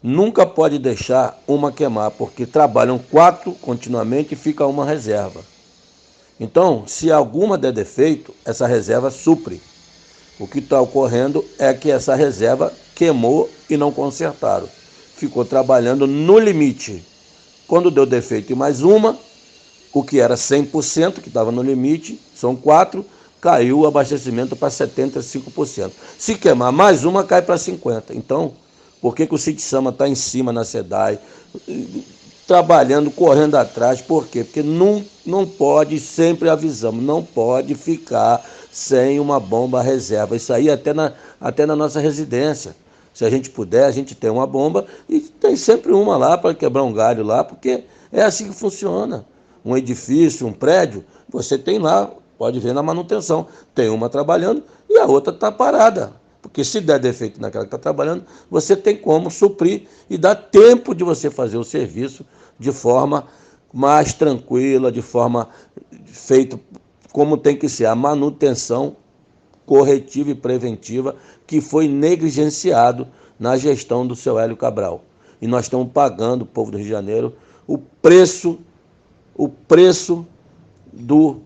Nunca pode deixar uma queimar, porque trabalham 4 continuamente e fica uma reserva. Então, se alguma der defeito, essa reserva supre. O que está ocorrendo é que essa reserva queimou e não consertaram. Ficou trabalhando no limite. Quando deu defeito em mais uma, o que era 100%, que estava no limite, são 4, caiu o abastecimento para 75%. Se queimar mais uma, cai para 50%. Então, por que o Citsama está em cima na SEDAI, trabalhando, correndo atrás? Por quê? Porque não pode, sempre avisamos, não pode ficar sem uma bomba reserva. Isso aí até na nossa residência. Se a gente puder, a gente tem uma bomba e tem sempre uma lá para quebrar um galho lá, porque é assim que funciona. Um edifício, um prédio, você tem lá, pode ver na manutenção, tem uma trabalhando e a outra está parada. Porque se der defeito naquela que está trabalhando, você tem como suprir e dá tempo de você fazer o serviço de forma mais tranquila, de forma feita como tem que ser, a manutenção corretiva e preventiva que foi negligenciado na gestão do seu Hélio Cabral. E nós estamos pagando, o povo do Rio de Janeiro, o preço do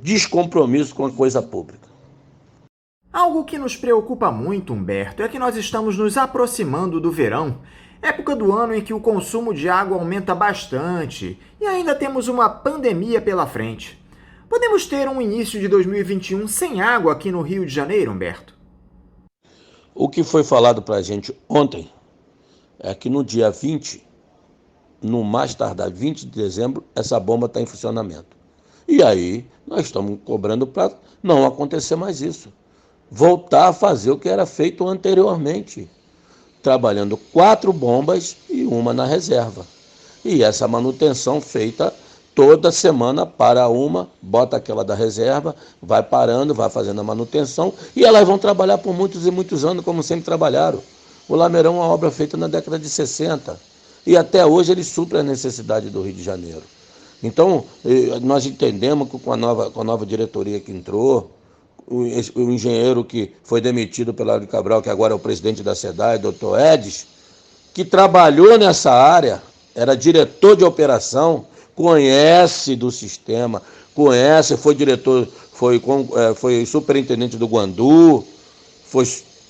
descompromisso com a coisa pública. Algo que nos preocupa muito, Humberto, é que nós estamos nos aproximando do verão, época do ano em que o consumo de água aumenta bastante e ainda temos uma pandemia pela frente. Podemos ter um início de 2021 sem água aqui no Rio de Janeiro, Humberto? O que foi falado para a gente ontem é que no dia 20, no mais tardar 20 de dezembro, essa bomba está em funcionamento. E aí nós estamos cobrando para não acontecer mais isso. Voltar a fazer o que era feito anteriormente, trabalhando 4 bombas e uma na reserva. E essa manutenção feita toda semana, para uma, bota aquela da reserva, vai parando, vai fazendo a manutenção e elas vão trabalhar por muitos e muitos anos, como sempre trabalharam. O Lameirão é uma obra feita na década de 60 e até hoje ele supre a necessidade do Rio de Janeiro. Então, nós entendemos que com a nova diretoria que entrou, o engenheiro que foi demitido pelo Hélio Cabral, que agora é o presidente da SEDAI, doutor Edis, que trabalhou nessa área, era diretor de operação, conhece do sistema, foi diretor, foi superintendente do Guandu, foi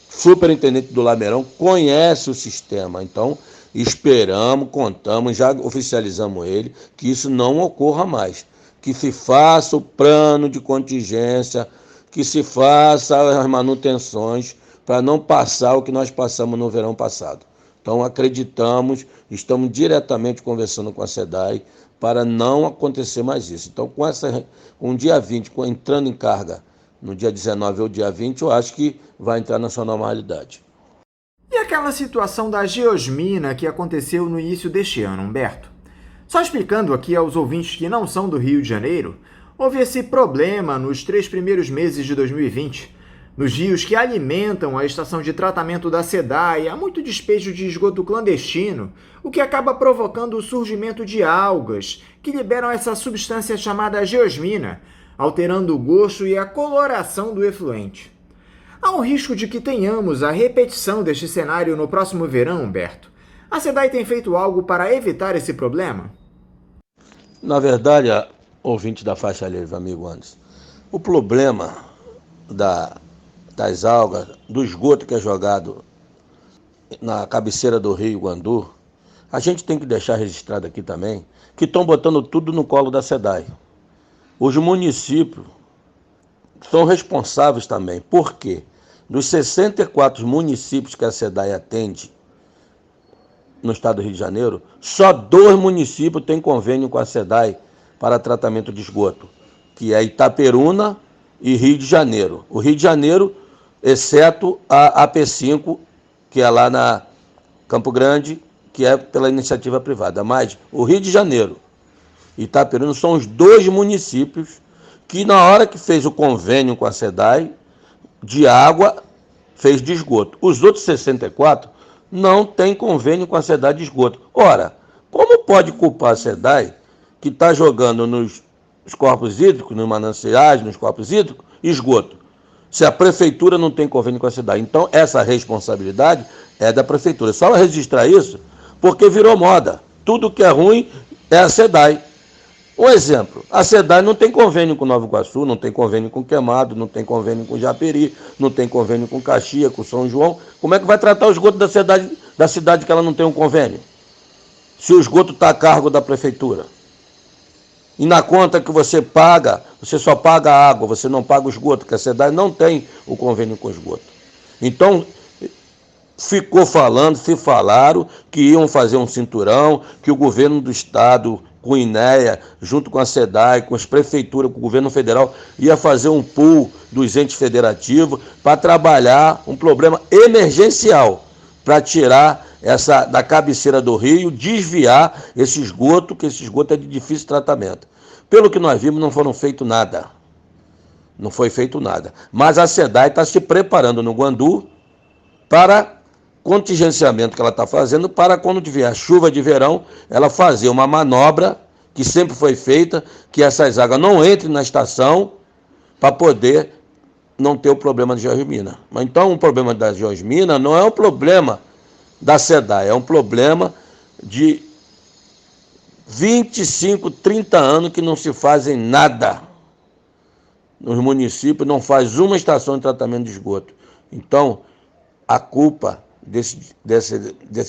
superintendente do Lameirão, conhece o sistema. Então, esperamos, contamos, já oficializamos ele, que isso não ocorra mais, que se faça o plano de contingência, que se faça as manutenções para não passar o que nós passamos no verão passado. Então, acreditamos, estamos diretamente conversando com a SEDAI para não acontecer mais isso. Então, com o dia 20, entrando em carga no dia 19 ou dia 20, eu acho que vai entrar na sua normalidade. E aquela situação da geosmina que aconteceu no início deste ano, Humberto? Só explicando aqui aos ouvintes que não são do Rio de Janeiro, houve esse problema nos 3 primeiros meses de 2020. Nos rios que alimentam a estação de tratamento da SEDAI, há muito despejo de esgoto clandestino, o que acaba provocando o surgimento de algas que liberam essa substância chamada geosmina, alterando o gosto e a coloração do efluente. Há um risco de que tenhamos a repetição deste cenário no próximo verão, Humberto. A SEDAI tem feito algo para evitar esse problema? Na verdade, ouvinte da Faixa Livre, amigo Anderson, o problema das algas, do esgoto que é jogado na cabeceira do Rio Guandu, a gente tem que deixar registrado aqui também que estão botando tudo no colo da SEDAI. Os municípios são responsáveis também. Por quê? Dos 64 municípios que a SEDAI atende no estado do Rio de Janeiro, só 2 municípios têm convênio com a SEDAI para tratamento de esgoto, que é Itaperuna e Rio de Janeiro. O Rio de Janeiro, exceto a AP5, que é lá na Campo Grande, que é pela iniciativa privada. Mas o Rio de Janeiro e Itaperuna são os 2 municípios que, na hora que fez o convênio com a SEDAI de água, fez de esgoto. Os outros 64 não têm convênio com a SEDAI de esgoto. Ora, como pode culpar a SEDAI que está jogando nos corpos hídricos, nos mananciais, nos corpos hídricos, esgoto, se a prefeitura não tem convênio com a SEDAI? Então, essa responsabilidade é da prefeitura. Só ela registrar isso porque virou moda. Tudo que é ruim é a SEDAI. Um exemplo, a SEDAI não tem convênio com Nova Iguaçu, não tem convênio com Queimado, não tem convênio com Japeri, não tem convênio com Caxias, com São João. Como é que vai tratar o esgoto da cidade que ela não tem um convênio? Se o esgoto está a cargo da prefeitura. E na conta que você paga, você só paga a água, você não paga o esgoto, porque a SEDAI não tem o convênio com o esgoto. Então, se falaram que iam fazer um cinturão, que o governo do estado, com o INEA, junto com a SEDAI, com as prefeituras, com o governo federal, ia fazer um pool dos entes federativos para trabalhar um problema emergencial, para tirar da cabeceira do rio, desviar esse esgoto, que esse esgoto é de difícil tratamento. Pelo que nós vimos, não foram feito nada. Não foi feito nada. Mas a SEDAI está se preparando no Guandu para contingenciamento que ela está fazendo para, quando tiver a chuva de verão, ela fazer uma manobra que sempre foi feita, que essas águas não entrem na estação para poder não ter o problema de geosmina. Mas então o problema da geosmina não é um problema da SEDAI, é um problema de 25, 30 anos que não se fazem nada. Nos municípios não faz uma estação de tratamento de esgoto. Então, a culpa desse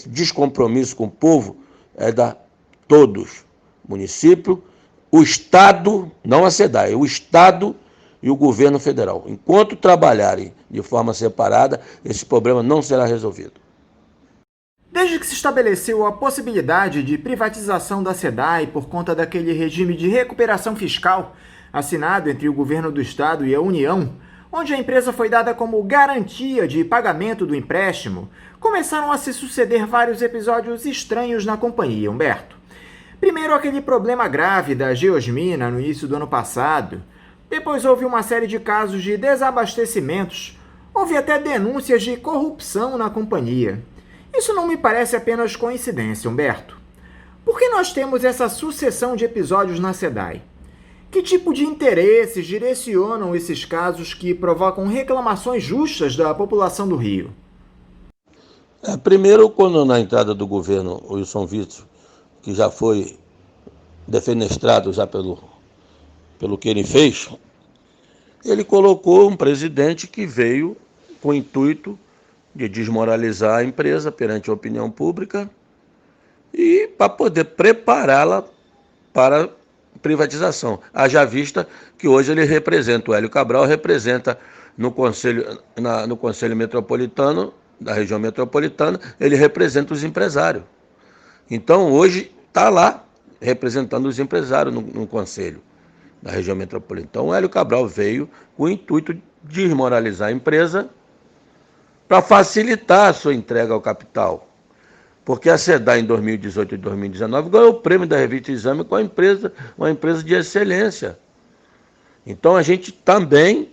descompromisso com o povo é da todos, município, o Estado, não a SEDAI, o Estado e o governo federal. Enquanto trabalharem de forma separada, esse problema não será resolvido. Desde que se estabeleceu a possibilidade de privatização da SEDAI por conta daquele regime de recuperação fiscal assinado entre o governo do estado e a União, onde a empresa foi dada como garantia de pagamento do empréstimo, começaram a se suceder vários episódios estranhos na companhia, Humberto. Primeiro, aquele problema grave da geosmina no início do ano passado. Depois houve uma série de casos de desabastecimentos. Houve até denúncias de corrupção na companhia. Isso não me parece apenas coincidência, Humberto. Por que nós temos essa sucessão de episódios na SEDAI? Que tipo de interesses direcionam esses casos que provocam reclamações justas da população do Rio? Primeiro, quando na entrada do governo Wilson Witzel, que já foi defenestrado já pelo que ele fez, ele colocou um presidente que veio com o intuito de desmoralizar a empresa perante a opinião pública e para poder prepará-la para privatização. Haja vista que hoje ele representa, o Hélio Cabral representa no Conselho Metropolitano da região metropolitana, ele representa os empresários. Então, hoje, está lá representando os empresários no conselho da região metropolitana. Então, o Hélio Cabral veio com o intuito de desmoralizar a empresa para facilitar a sua entrega ao capital. Porque a SEDAI, em 2018 e 2019, ganhou o prêmio da revista Exame com uma empresa de excelência. Então, a gente também,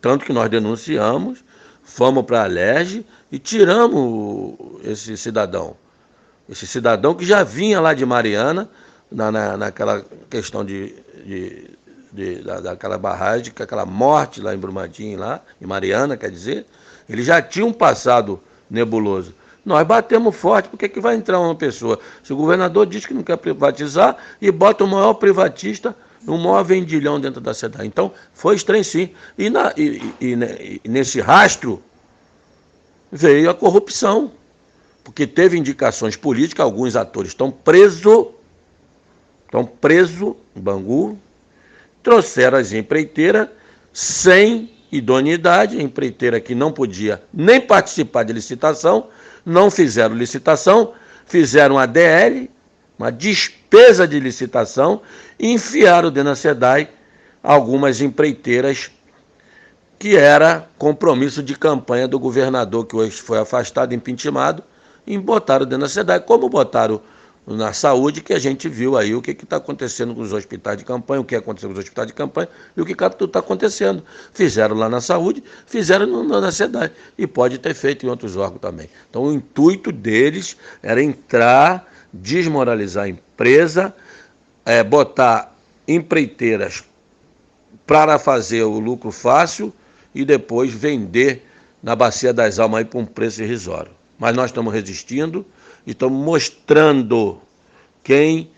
tanto que nós denunciamos, fomos para a Alerj e tiramos esse cidadão. Esse cidadão que já vinha lá de Mariana, naquela questão daquela barragem, aquela morte lá em Brumadinho, lá em Mariana, quer dizer, ele já tinha um passado nebuloso. Nós batemos forte, porque que vai entrar uma pessoa? Se o governador diz que não quer privatizar e bota o maior privatista, o maior vendilhão dentro da cidade. Então, foi estranho sim. E nesse rastro veio a corrupção, porque teve indicações políticas, alguns atores estão presos em Bangu, trouxeram as empreiteiras sem idoneidade, empreiteira que não podia nem participar de licitação, não fizeram licitação, fizeram ADL, uma despesa de licitação, e enfiaram dentro da SEDAI algumas empreiteiras que era compromisso de campanha do governador, que hoje foi afastado, impeachmentado, e botaram dentro da SEDAI, como botaram na saúde, que a gente viu aí o que está acontecendo com os hospitais de campanha, o que aconteceu com os hospitais de campanha e o que está acontecendo. Fizeram lá na saúde, fizeram na SEDAI, e pode ter feito em outros órgãos também. Então, o intuito deles era entrar, desmoralizar a empresa, botar empreiteiras para fazer o lucro fácil e depois vender na Bacia das Almas aí por um preço irrisório. Mas nós estamos resistindo e estamos mostrando quem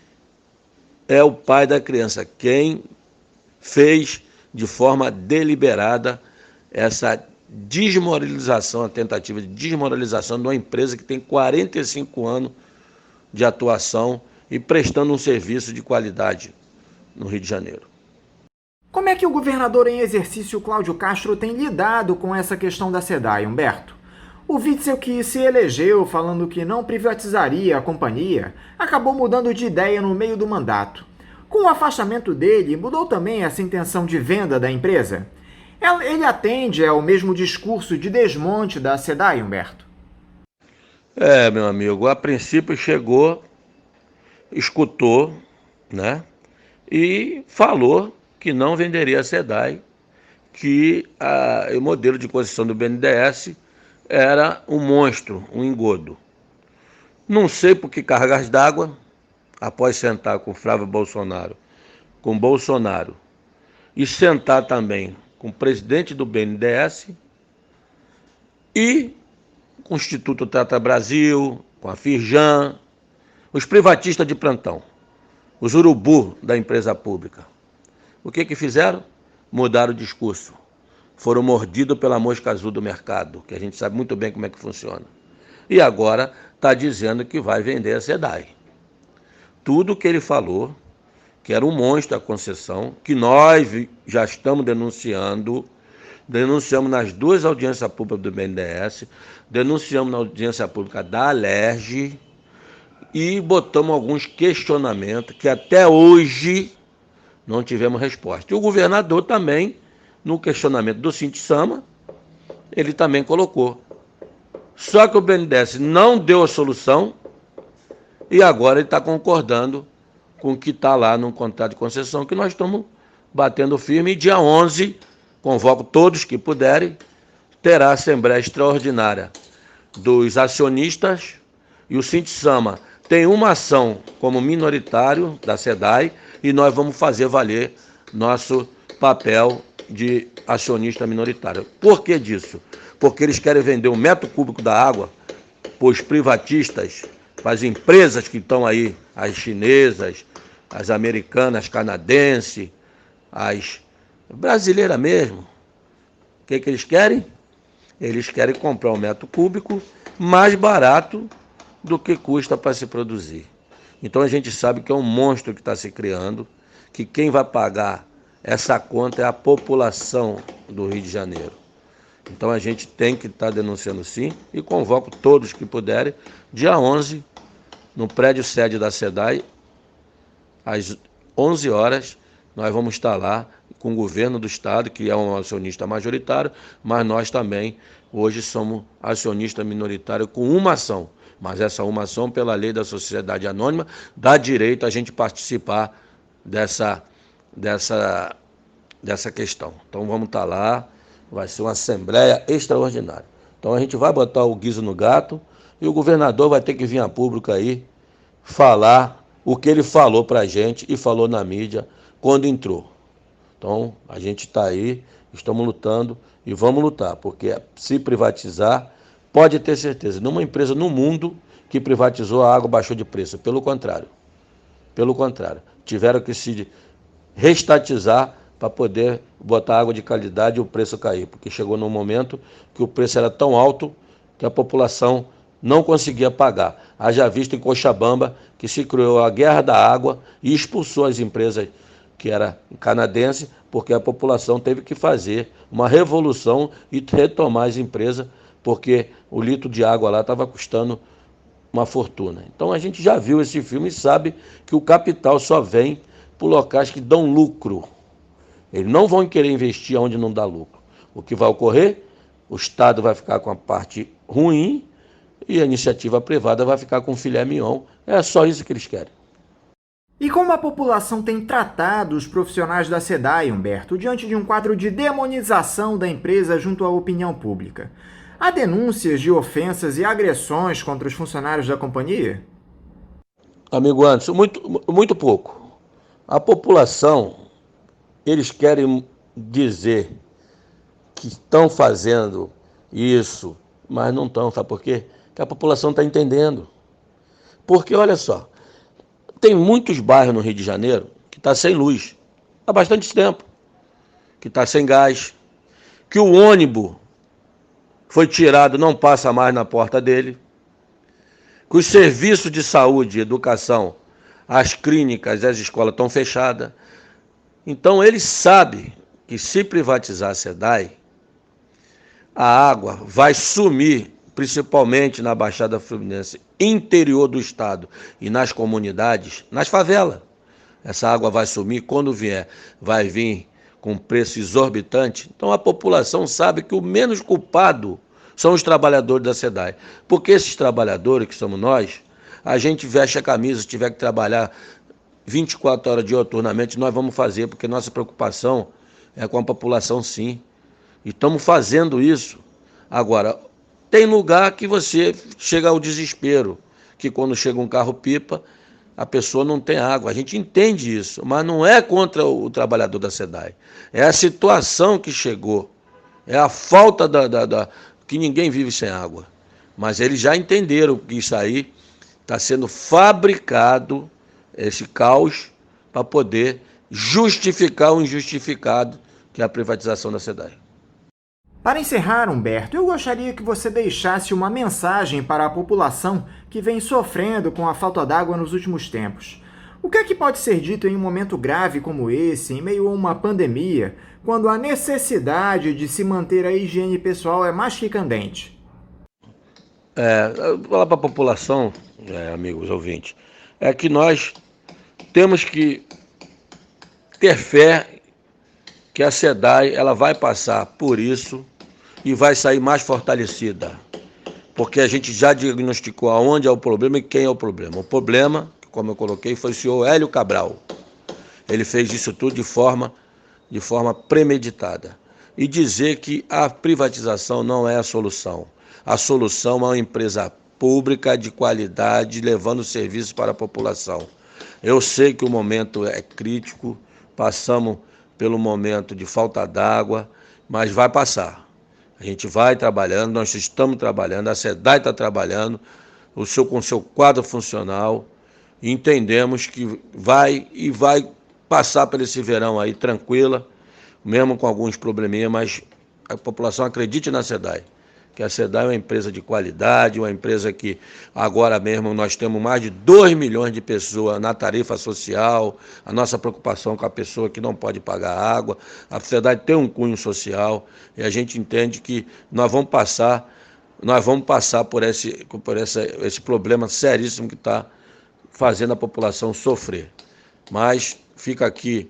é o pai da criança, quem fez de forma deliberada essa desmoralização, a tentativa de desmoralização de uma empresa que tem 45 anos de atuação e prestando um serviço de qualidade no Rio de Janeiro. Como é que o governador em exercício Cláudio Castro tem lidado com essa questão da SEDAI, Humberto? O Witzel, que se elegeu falando que não privatizaria a companhia, acabou mudando de ideia no meio do mandato. Com o afastamento dele, mudou também essa intenção de venda da empresa? Ele atende ao mesmo discurso de desmonte da SEDAI, Humberto? Meu amigo, a princípio chegou, escutou, né, e falou que não venderia a SEDAI, que o modelo de concessão do BNDES era um monstro, um engodo. Não sei por que cargas d'água, após sentar com Flávio Bolsonaro, com Bolsonaro, e sentar também com o presidente do BNDES e com o Instituto Trata Brasil, com a Firjan, os privatistas de plantão, os urubu da empresa pública. O que fizeram? Mudaram o discurso. Foram mordidos pela mosca azul do mercado, que a gente sabe muito bem como é que funciona. E agora está dizendo que vai vender a SEDAI. Tudo que ele falou, que era um monstro a concessão, que nós já estamos denunciamos nas duas audiências públicas do BNDES, denunciamos na audiência pública da Alerj e botamos alguns questionamentos que até hoje não tivemos resposta. E o governador também, no questionamento do Sintissama, ele também colocou. Só que o BNDES não deu a solução e agora ele está concordando com o que está lá no contrato de concessão, que nós estamos batendo firme. E dia 11, convoco todos que puderem, terá a Assembleia Extraordinária dos acionistas e o Sintissama tem uma ação como minoritário da SEDAI e nós vamos fazer valer nosso papel de acionista minoritário. Por que disso? Porque eles querem vender 1 metro cúbico da água para os privatistas, para as empresas que estão aí, as chinesas, as americanas, canadenses, as brasileiras mesmo. O que eles querem? Eles querem comprar 1 metro cúbico mais barato do que custa para se produzir. Então a gente sabe que é um monstro que está se criando, que quem vai pagar essa conta é a população do Rio de Janeiro. Então a gente tem que estar denunciando sim e convoco todos que puderem, dia 11, no prédio sede da SEDAI, às 11 horas, nós vamos estar lá com o governo do estado, que é um acionista majoritário, mas nós também, hoje, somos acionista minoritário com uma ação. Mas essa uma ação, pela lei da sociedade anônima, dá direito a gente participar dessa questão. Então vamos estar lá, vai ser uma assembleia extraordinária. Então a gente vai botar o guiso no gato e o governador vai ter que vir a público aí falar o que ele falou para a gente e falou na mídia quando entrou. Então a gente está aí, estamos lutando e vamos lutar, porque se privatizar, pode ter certeza, nenhuma empresa no mundo que privatizou a água baixou de preço, pelo contrário, tiveram que se reestatizar para poder botar água de qualidade e o preço cair, porque chegou num momento que o preço era tão alto que a população não conseguia pagar. Haja visto em Cochabamba que se criou a guerra da água e expulsou as empresas que era canadense, porque a população teve que fazer uma revolução e retomar as empresas, porque o litro de água lá estava custando uma fortuna. Então a gente já viu esse filme e sabe que o capital só vem por locais que dão lucro. Eles não vão querer investir onde não dá lucro. O que vai ocorrer? O Estado vai ficar com a parte ruim e a iniciativa privada vai ficar com o filé mignon. É só isso que eles querem. E como a população tem tratado os profissionais da SEDAI, Humberto, diante de um quadro de demonização da empresa junto à opinião pública? Há denúncias de ofensas e agressões contra os funcionários da companhia? Amigo Anderson, muito pouco. A população, eles querem dizer que estão fazendo isso, mas não estão, sabe por quê? Porque a população está entendendo. Porque, olha só, tem muitos bairros no Rio de Janeiro que está sem luz, há bastante tempo, que está sem gás, que o ônibus foi tirado, não passa mais na porta dele, que os serviços de saúde e educação, as clínicas, as escolas estão fechadas. Então ele sabe que se privatizar a SEDAI, a água vai sumir, principalmente na Baixada Fluminense, interior do estado e nas comunidades, nas favelas. Essa água vai sumir, quando vier, vai vir com preço exorbitante. Então a população sabe que o menos culpado são os trabalhadores da SEDAI. Porque esses trabalhadores, que somos nós, a gente veste a camisa, se tiver que trabalhar 24 horas dioturnamente, nós vamos fazer, porque nossa preocupação é com a população, sim. E estamos fazendo isso. Agora, tem lugar que você chega ao desespero, que quando chega um carro-pipa, a pessoa não tem água. A gente entende isso, mas não é contra o trabalhador da SEDAI. É a situação que chegou, é a falta que ninguém vive sem água. Mas eles já entenderam que isso aí está sendo fabricado, esse caos, para poder justificar o injustificado, que é a privatização da SEDAI. Para encerrar, Humberto, eu gostaria que você deixasse uma mensagem para a população que vem sofrendo com a falta d'água nos últimos tempos. O que é que pode ser dito em um momento grave como esse, em meio a uma pandemia, quando a necessidade de se manter a higiene pessoal é mais que candente? Falar para a população, amigos ouvintes, é que nós temos que ter fé que a SEDAI ela vai passar por isso e vai sair mais fortalecida, porque a gente já diagnosticou aonde é o problema e quem é o problema. O problema, como eu coloquei, foi o senhor Hélio Cabral. Ele fez isso tudo de forma premeditada. E dizer que a privatização não é a solução. A solução é uma empresa pública de qualidade, levando serviços para a população. Eu sei que o momento é crítico, passamos pelo momento de falta d'água, mas vai passar. A gente vai trabalhando, nós estamos trabalhando, a SEDAI está trabalhando, com o seu quadro funcional, e entendemos que vai passar por esse verão aí tranquila, mesmo com alguns probleminhas, mas a população acredite na SEDAI, que a SEDAI é uma empresa de qualidade, uma empresa que agora mesmo nós temos mais de 2 milhões de pessoas na tarifa social, a nossa preocupação com a pessoa que não pode pagar água, a SEDAI tem um cunho social e a gente entende que nós vamos passar por esse problema seríssimo que está fazendo a população sofrer. Mas fica aqui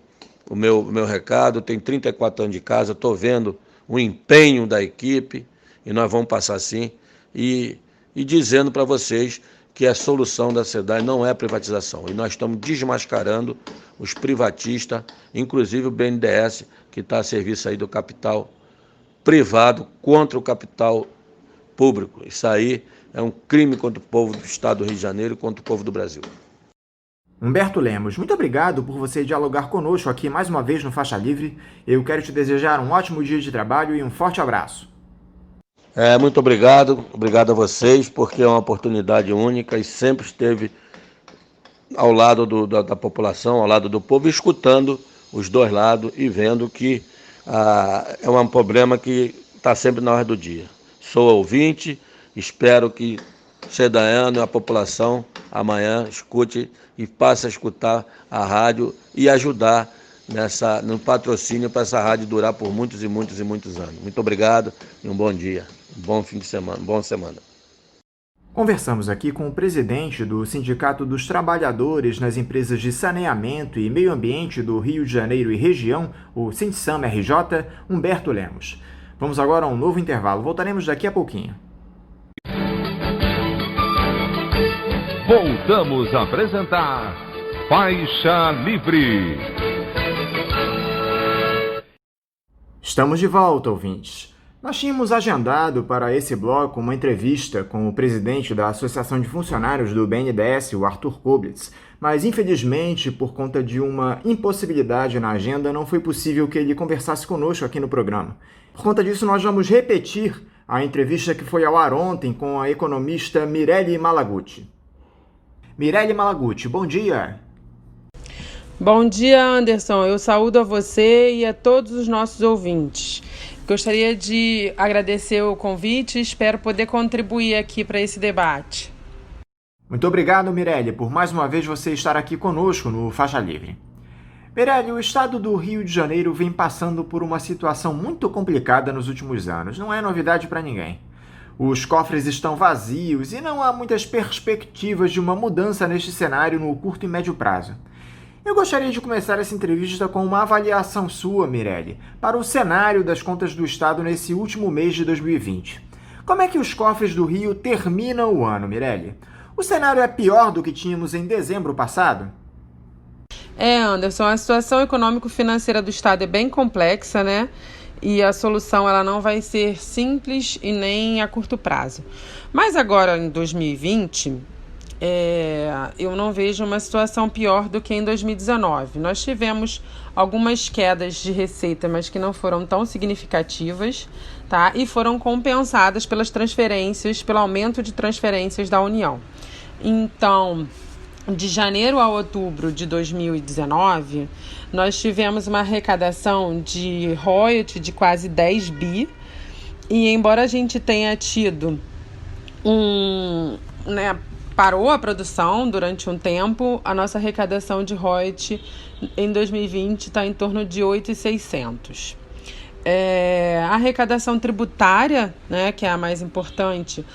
o meu recado, tenho 34 anos de casa, estou vendo o empenho da equipe e nós vamos passar sim e dizendo para vocês que a solução da SEDAI não é privatização e nós estamos desmascarando os privatistas, inclusive o BNDES, que está a serviço aí do capital privado contra o capital público. Isso aí é um crime contra o povo do Estado do Rio de Janeiro e contra o povo do Brasil. Humberto Lemos, muito obrigado por você dialogar conosco aqui mais uma vez no Faixa Livre. Eu quero te desejar um ótimo dia de trabalho e um forte abraço. Muito obrigado a vocês, porque é uma oportunidade única e sempre esteve ao lado da população, ao lado do povo, escutando os dois lados e vendo que é um problema que está sempre na hora do dia. Sou ouvinte, espero que SEDAiano e a população amanhã escute e passe a escutar a rádio e ajudar no patrocínio para essa rádio durar por muitos e muitos e muitos anos. Muito obrigado e um bom dia, um bom fim de semana, boa semana. Conversamos aqui com o presidente do Sindicato dos Trabalhadores nas Empresas de Saneamento e Meio Ambiente do Rio de Janeiro e Região, o SINDSAM-RJ, Humberto Lemos. Vamos agora a um novo intervalo. Voltaremos daqui a pouquinho. Voltamos a apresentar Faixa Livre. Estamos de volta, ouvintes. Nós tínhamos agendado para esse bloco uma entrevista com o presidente da Associação de Funcionários do BNDES, o Arthur Koblitz, mas infelizmente, por conta de uma impossibilidade na agenda, não foi possível que ele conversasse conosco aqui no programa. Por conta disso, nós vamos repetir a entrevista que foi ao ar ontem com a economista Mirelle Malaguti. Mirelle Malaguti, bom dia. Bom dia, Anderson. Eu saúdo a você e a todos os nossos ouvintes. Gostaria de agradecer o convite e espero poder contribuir aqui para esse debate. Muito obrigado, Mirelle, por mais uma vez você estar aqui conosco no Faixa Livre. Mirelle, o estado do Rio de Janeiro vem passando por uma situação muito complicada nos últimos anos. Não é novidade para ninguém. Os cofres estão vazios e não há muitas perspectivas de uma mudança neste cenário no curto e médio prazo. Eu gostaria de começar essa entrevista com uma avaliação sua, Mirelle, para o cenário das contas do Estado nesse último mês de 2020. Como é que os cofres do Rio terminam o ano, Mirelle? O cenário é pior do que tínhamos em dezembro passado? Anderson, a situação econômico-financeira do Estado é bem complexa, né? E a solução ela não vai ser simples e nem a curto prazo. Mas agora, em 2020, eu não vejo uma situação pior do que em 2019. Nós tivemos algumas quedas de receita, mas que não foram tão significativas, tá? E foram compensadas pelas transferências, pelo aumento de transferências da União. Então, de janeiro a outubro de 2019, nós tivemos uma arrecadação de royalties de quase 10 bi, e embora a gente tenha tido parou a produção durante um tempo, a nossa arrecadação de royalties em 2020 está em torno de 8.600. A arrecadação tributária, né, que é a mais importante,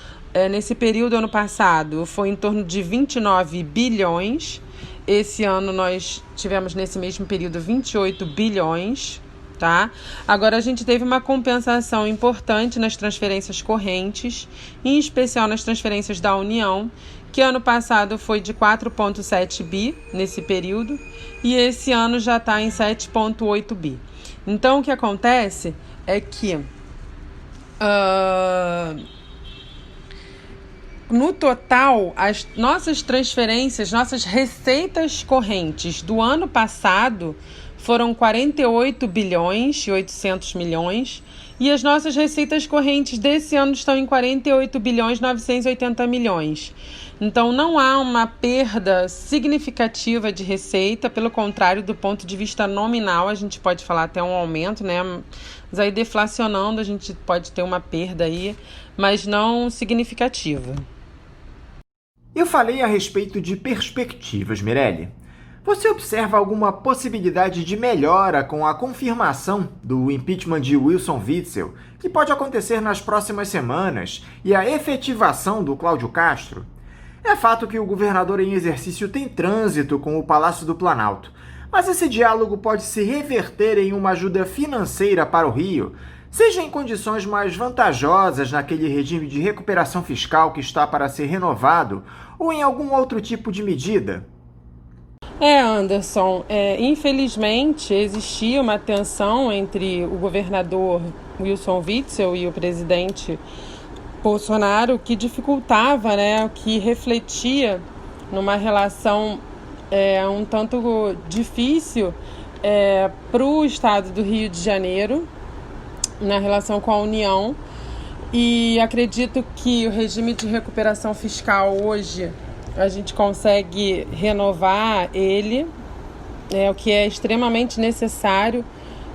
nesse período, ano passado, foi em torno de 29 bilhões. Esse ano nós tivemos, nesse mesmo período, 28 bilhões. Tá? Agora, a gente teve uma compensação importante nas transferências correntes, em especial nas transferências da União, que ano passado foi de 4,7 bi nesse período, e esse ano já está em 7,8 bi. Então, o que acontece é que no total, as nossas transferências, nossas receitas correntes do ano passado foram 48 bilhões e 800 milhões E as nossas receitas correntes desse ano estão em 48 bilhões 980 milhões. Então, não há uma perda significativa de receita, pelo contrário, do ponto de vista nominal, a gente pode falar até um aumento, né? Mas aí, deflacionando, a gente pode ter uma perda aí, mas não significativa. Eu falei a respeito de perspectivas, Mirelle. Você observa alguma possibilidade de melhora com a confirmação do impeachment de Wilson Witzel, que pode acontecer nas próximas semanas, e a efetivação do Cláudio Castro? É fato que o governador em exercício tem trânsito com o Palácio do Planalto, mas esse diálogo pode se reverter em uma ajuda financeira para o Rio, seja em condições mais vantajosas naquele regime de recuperação fiscal que está para ser renovado, ou em algum outro tipo de medida. Anderson, infelizmente existia uma tensão entre o governador Wilson Witzel e o presidente Bolsonaro que dificultava, que refletia numa relação um tanto difícil para o estado do Rio de Janeiro, na relação com a União, e acredito que o regime de recuperação fiscal hoje a gente consegue renovar ele, o que é extremamente necessário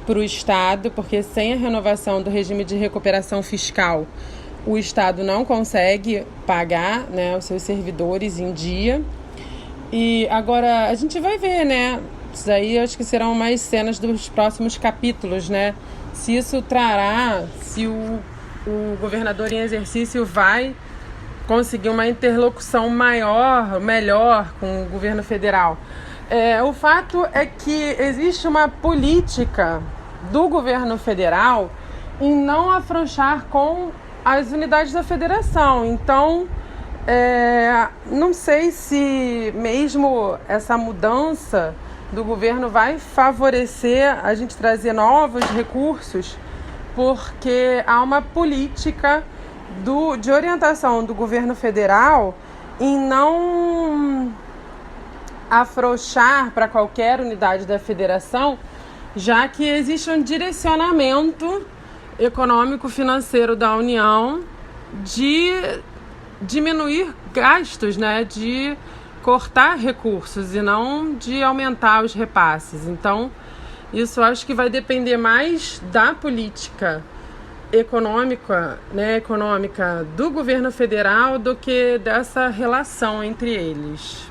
para o Estado, porque sem a renovação do regime de recuperação fiscal, o Estado não consegue pagar os seus servidores em dia. E agora a gente vai ver, isso aí acho que serão mais cenas dos próximos capítulos, se isso trará, se o governador em exercício vai conseguir uma interlocução melhor com o governo federal. O fato é que existe uma política do governo federal em não afrouxar com as unidades da federação. Então, não sei se mesmo essa mudança do governo vai favorecer a gente trazer novos recursos, porque há uma política de orientação do governo federal em não afrouxar para qualquer unidade da federação, já que existe um direcionamento econômico-financeiro da União de diminuir gastos, de cortar recursos e não de aumentar os repasses. Então, isso acho que vai depender mais da política econômica do governo federal do que dessa relação entre eles.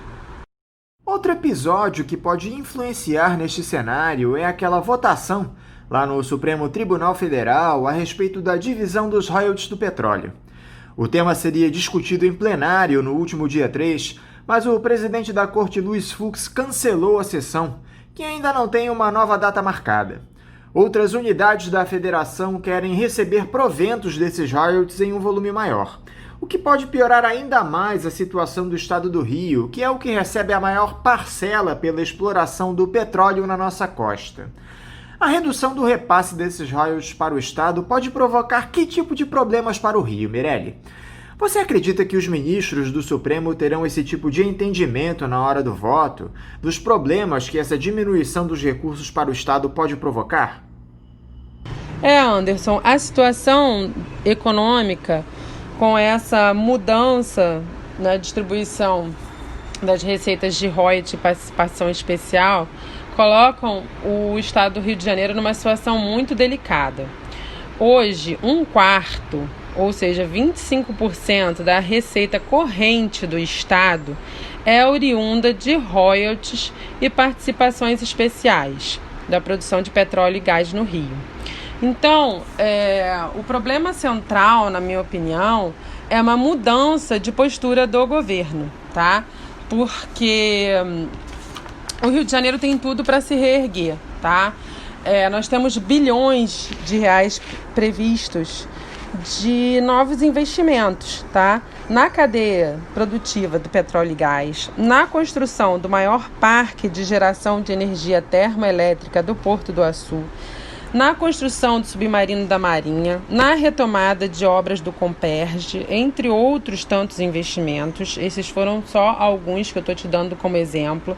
Outro episódio que pode influenciar neste cenário é aquela votação lá no Supremo Tribunal Federal a respeito da divisão dos royalties do petróleo. O tema seria discutido em plenário no último dia 3, mas o presidente da Corte, Luiz Fux, cancelou a sessão, que ainda não tem uma nova data marcada. Outras unidades da federação querem receber proventos desses royalties em um volume maior, o que pode piorar ainda mais a situação do estado do Rio, que é o que recebe a maior parcela pela exploração do petróleo na nossa costa. A redução do repasse desses royalties para o estado pode provocar que tipo de problemas para o Rio, Mirelle? Você acredita que os ministros do Supremo terão esse tipo de entendimento na hora do voto, dos problemas que essa diminuição dos recursos para o estado pode provocar? Anderson, a situação econômica com essa mudança na distribuição das receitas de royalties e participação especial colocam o estado do Rio de Janeiro numa situação muito delicada. Hoje, 1/4, ou seja, 25% da receita corrente do estado é oriunda de royalties e participações especiais da produção de petróleo e gás no Rio. Então, o problema central, na minha opinião, é uma mudança de postura do governo, tá? Porque o Rio de Janeiro tem tudo para se reerguer, tá? Nós temos bilhões de reais previstos de novos investimentos, tá? Na cadeia produtiva do petróleo e gás, na construção do maior parque de geração de energia termoelétrica do Porto do Açu, na construção do submarino da Marinha, na retomada de obras do Comperj, entre outros tantos investimentos. Esses foram só alguns que eu estou te dando como exemplo.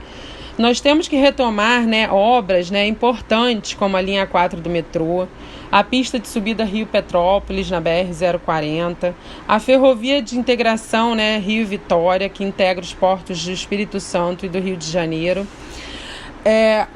Nós temos que retomar obras importantes como a linha 4 do metrô, a pista de subida Rio-Petrópolis na BR-040, a ferrovia de integração, né, Rio-Vitória, que integra os portos do Espírito Santo e do Rio de Janeiro.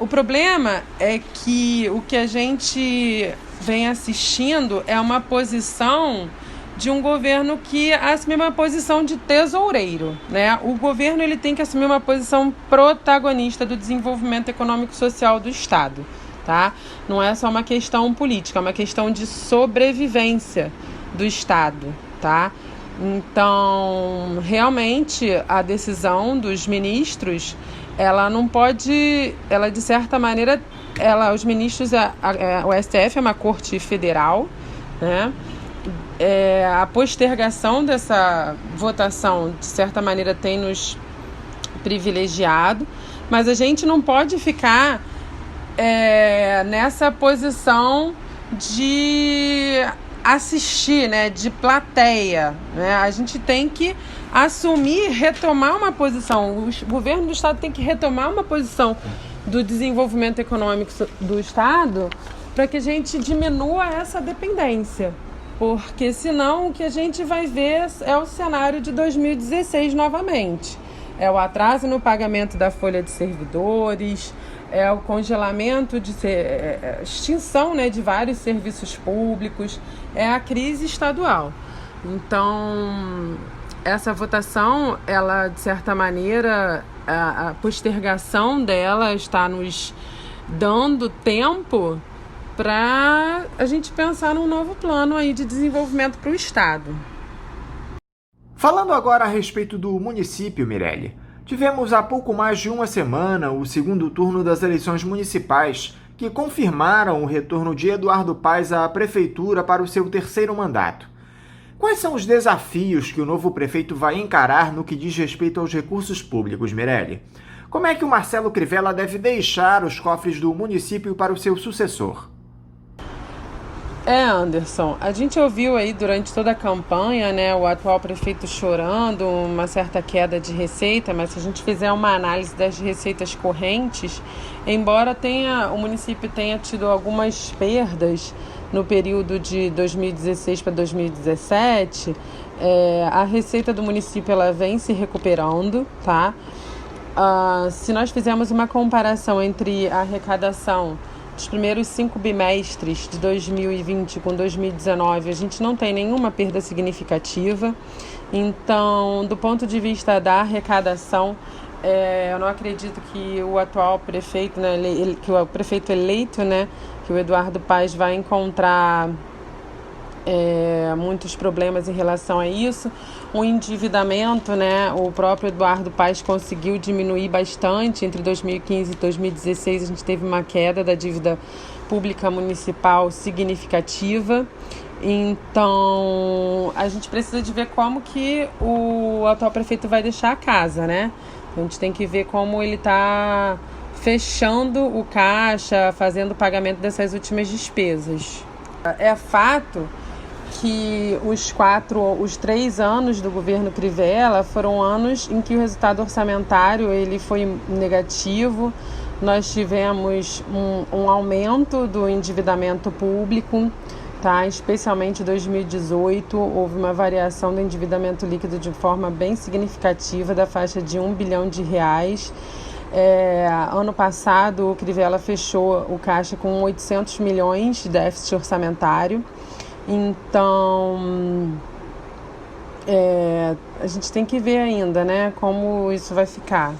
O problema é que o que a gente vem assistindo é uma posição de um governo que assume uma posição de tesoureiro, né? O governo ele tem que assumir uma posição protagonista do desenvolvimento econômico e social do Estado, tá? Não é só uma questão política, é uma questão de sobrevivência do Estado, tá? Então, realmente, a decisão dos ministros, ela não pode, ela de certa maneira, os ministros, o STF é uma corte federal, né? A postergação dessa votação, de certa maneira, tem nos privilegiado, mas a gente não pode ficar nessa posição de assistir, né, de plateia, né? A gente tem que assumir, retomar uma posição. O governo do Estado tem que retomar uma posição do desenvolvimento econômico do Estado para que a gente diminua essa dependência. Porque senão o que a gente vai ver é o cenário de 2016 novamente. É o atraso no pagamento da folha de servidores, é o congelamento, extinção, né, de vários serviços públicos, é a crise estadual. Então, essa votação, ela, de certa maneira, a postergação dela está nos dando tempo para a gente pensar num novo plano aí de desenvolvimento para o Estado. Falando agora a respeito do município, Mirelle, tivemos há pouco mais de uma semana o segundo turno das eleições municipais, que confirmaram o retorno de Eduardo Paes à prefeitura para o seu terceiro mandato. Quais são os desafios que o novo prefeito vai encarar no que diz respeito aos recursos públicos, Mirelle? Como é que o Marcelo Crivella deve deixar os cofres do município para o seu sucessor? Anderson, a gente ouviu aí durante toda a campanha, né, o atual prefeito chorando, uma certa queda de receita, mas se a gente fizer uma análise das receitas correntes, embora o município tenha tido algumas perdas no período de 2016 para 2017, a receita do município ela vem se recuperando, tá? Se nós fizermos uma comparação entre a arrecadação dos primeiros 5 bimestres de 2020 com 2019, a gente não tem nenhuma perda significativa. Então, do ponto de vista da arrecadação, eu não acredito que o atual prefeito, né, que o prefeito eleito, né, que o Eduardo Paes vai encontrar muitos problemas em relação a isso. O endividamento, né, o próprio Eduardo Paes conseguiu diminuir bastante. Entre 2015 e 2016 a gente teve uma queda da dívida pública municipal significativa. Então a gente precisa de ver como que o atual prefeito vai deixar a casa, né? A gente tem que ver como ele está fechando o caixa, fazendo o pagamento dessas últimas despesas. É fato que os 3 anos do governo Crivella foram anos em que o resultado orçamentário ele foi negativo. Nós tivemos um aumento do endividamento público, tá? Especialmente em 2018, houve uma variação do endividamento líquido de forma bem significativa, da faixa de R$1 bilhão. Ano passado, o Crivella fechou o caixa com 800 milhões de déficit orçamentário. Então, a gente tem que ver ainda, né, como isso vai ficar.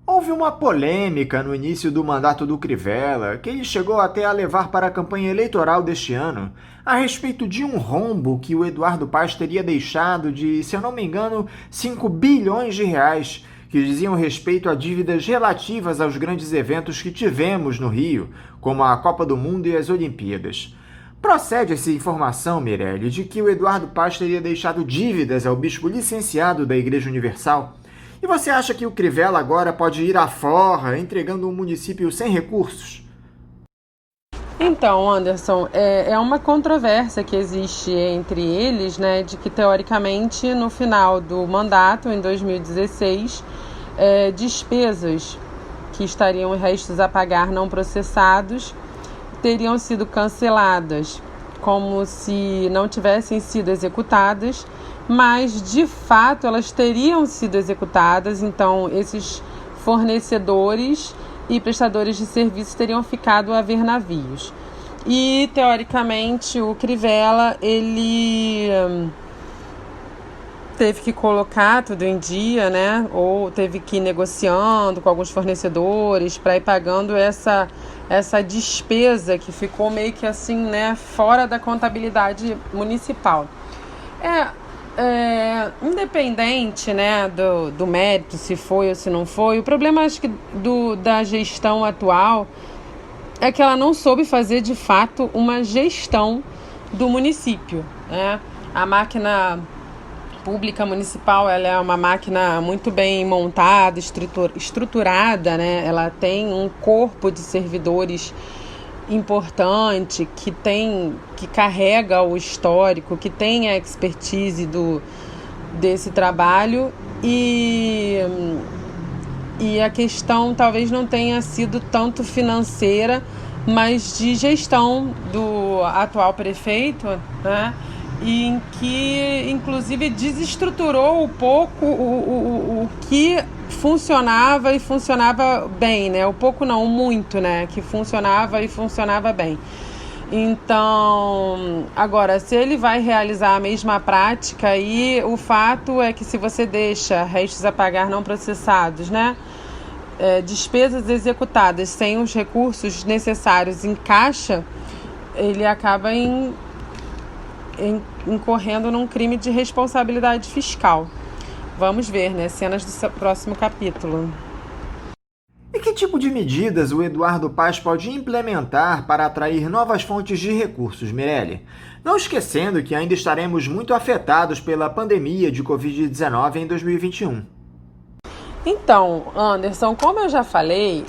Houve uma polêmica no início do mandato do Crivella, que ele chegou até a levar para a campanha eleitoral deste ano, a respeito de um rombo que o Eduardo Paes teria deixado de, se eu não me engano, 5 bilhões de reais, que diziam respeito a dívidas relativas aos grandes eventos que tivemos no Rio, como a Copa do Mundo e as Olimpíadas. Procede essa informação, Mirelle, de que o Eduardo Paes teria deixado dívidas ao bispo licenciado da Igreja Universal? E você acha que o Crivella agora pode ir à forra, entregando um município sem recursos? Então, Anderson, é uma controvérsia que existe entre eles, né, de que, teoricamente, no final do mandato, em 2016, despesas que estariam restos a pagar não processados teriam sido canceladas como se não tivessem sido executadas, mas de fato elas teriam sido executadas. Então esses fornecedores e prestadores de serviços teriam ficado a ver navios. E teoricamente o Crivella ele teve que colocar tudo em dia, né? Ou teve que ir negociando com alguns fornecedores para ir pagando essa despesa que ficou meio que assim, né, fora da contabilidade municipal. Independente, né, do mérito, se foi ou se não foi, o problema, acho que, da gestão atual é que ela não soube fazer, de fato, uma gestão do município, né? A máquina pública municipal, ela é uma máquina muito bem montada, estruturada, né? Ela tem um corpo de servidores importante, que carrega o histórico, que tem a expertise desse trabalho, e a questão talvez não tenha sido tanto financeira, mas de gestão do atual prefeito, né? E em que, inclusive, desestruturou um pouco o que funcionava e funcionava bem, né? O pouco não, o muito, né? Que funcionava e funcionava bem. Então, agora, se ele vai realizar a mesma prática, aí o fato é que se você deixa restos a pagar não processados, né? Despesas executadas sem os recursos necessários em caixa, ele acaba incorrendo num crime de responsabilidade fiscal. Vamos ver, né? Cenas do próximo capítulo. E que tipo de medidas o Eduardo Paes pode implementar para atrair novas fontes de recursos, Mirelle? Não esquecendo que ainda estaremos muito afetados pela pandemia de Covid-19 em 2021. Então, Anderson, como eu já falei,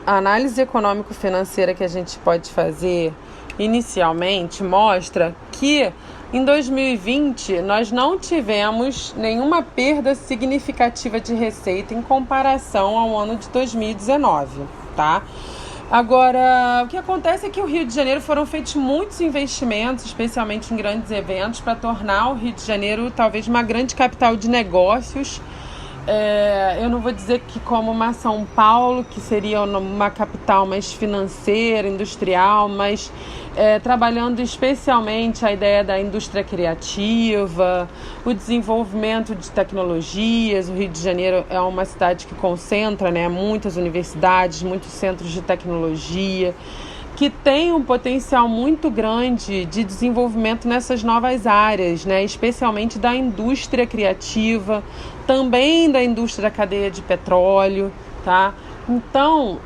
a análise econômico-financeira que a gente pode fazer inicialmente mostra que em 2020 nós não tivemos nenhuma perda significativa de receita em comparação ao ano de 2019, tá? Agora, o que acontece é que o Rio de Janeiro foram feitos muitos investimentos, especialmente em grandes eventos, para tornar o Rio de Janeiro talvez uma grande capital de negócios. Eu não vou dizer que como uma São Paulo, que seria uma capital mais financeira, industrial, mas trabalhando especialmente a ideia da indústria criativa, o desenvolvimento de tecnologias. O Rio de Janeiro é uma cidade que concentra, né, muitas universidades, muitos centros de tecnologia, que tem um potencial muito grande de desenvolvimento nessas novas áreas, né, especialmente da indústria criativa, também da indústria da cadeia de petróleo, tá? Então,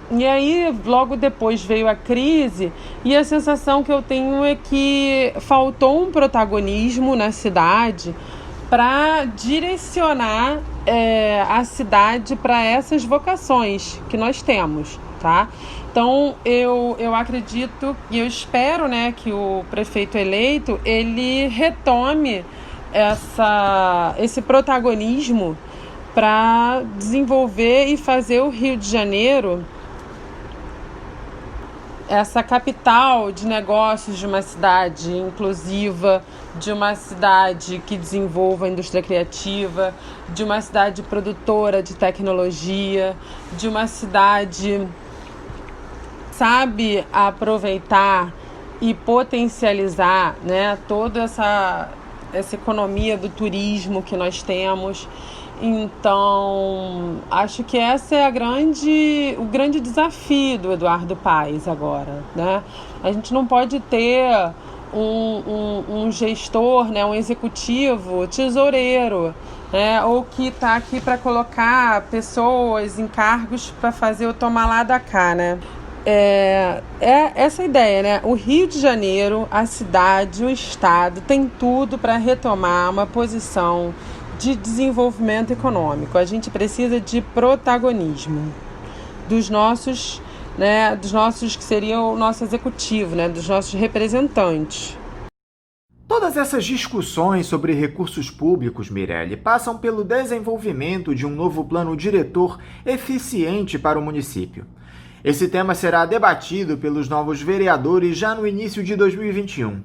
e aí logo depois veio a crise, e a sensação que eu tenho é que faltou um protagonismo na cidade para direcionar a cidade para essas vocações que nós temos, tá? Então, eu acredito e eu espero, né, que o prefeito eleito ele retome esse protagonismo para desenvolver e fazer o Rio de Janeiro essa capital de negócios de uma cidade inclusiva, de uma cidade que desenvolva a indústria criativa, de uma cidade produtora de tecnologia, de uma cidade sabe aproveitar e potencializar, né, toda essa economia do turismo que nós temos. Então, acho que esse é o grande desafio do Eduardo Paes agora, né? A gente não pode ter um gestor, né, um executivo tesoureiro, né, ou que está aqui para colocar pessoas em cargos para fazer o tomar lá da cá, né? Essa ideia, né? O Rio de Janeiro, a cidade, o estado tem tudo para retomar uma posição de desenvolvimento econômico. A gente precisa de protagonismo dos nossos que seriam o nosso executivo, né? Dos nossos representantes. Todas essas discussões sobre recursos públicos, Mirelle, passam pelo desenvolvimento de um novo plano diretor eficiente para o município. Esse tema será debatido pelos novos vereadores já no início de 2021.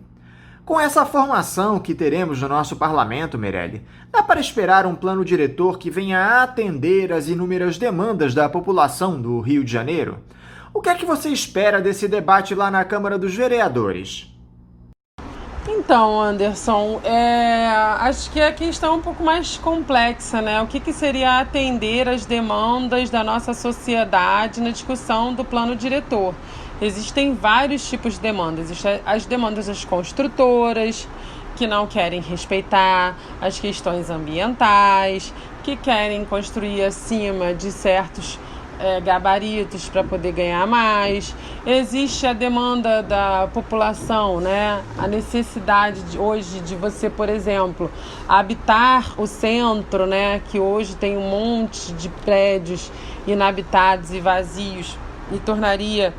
Com essa formação que teremos no nosso parlamento, Meirelli, dá para esperar um plano diretor que venha atender às inúmeras demandas da população do Rio de Janeiro? O que é que você espera desse debate lá na Câmara dos Vereadores? Então, Anderson, acho que a questão é um pouco mais complexa, né? O que seria atender às demandas da nossa sociedade na discussão do plano diretor? Existem vários tipos de demandas. Existem as demandas das construtoras, que não querem respeitar as questões ambientais, que querem construir acima de certos gabaritos para poder ganhar mais. Existe a demanda da população, né? A necessidade hoje de você, por exemplo, habitar o centro, né? Que hoje tem um monte de prédios inabitados e vazios, e tornaria,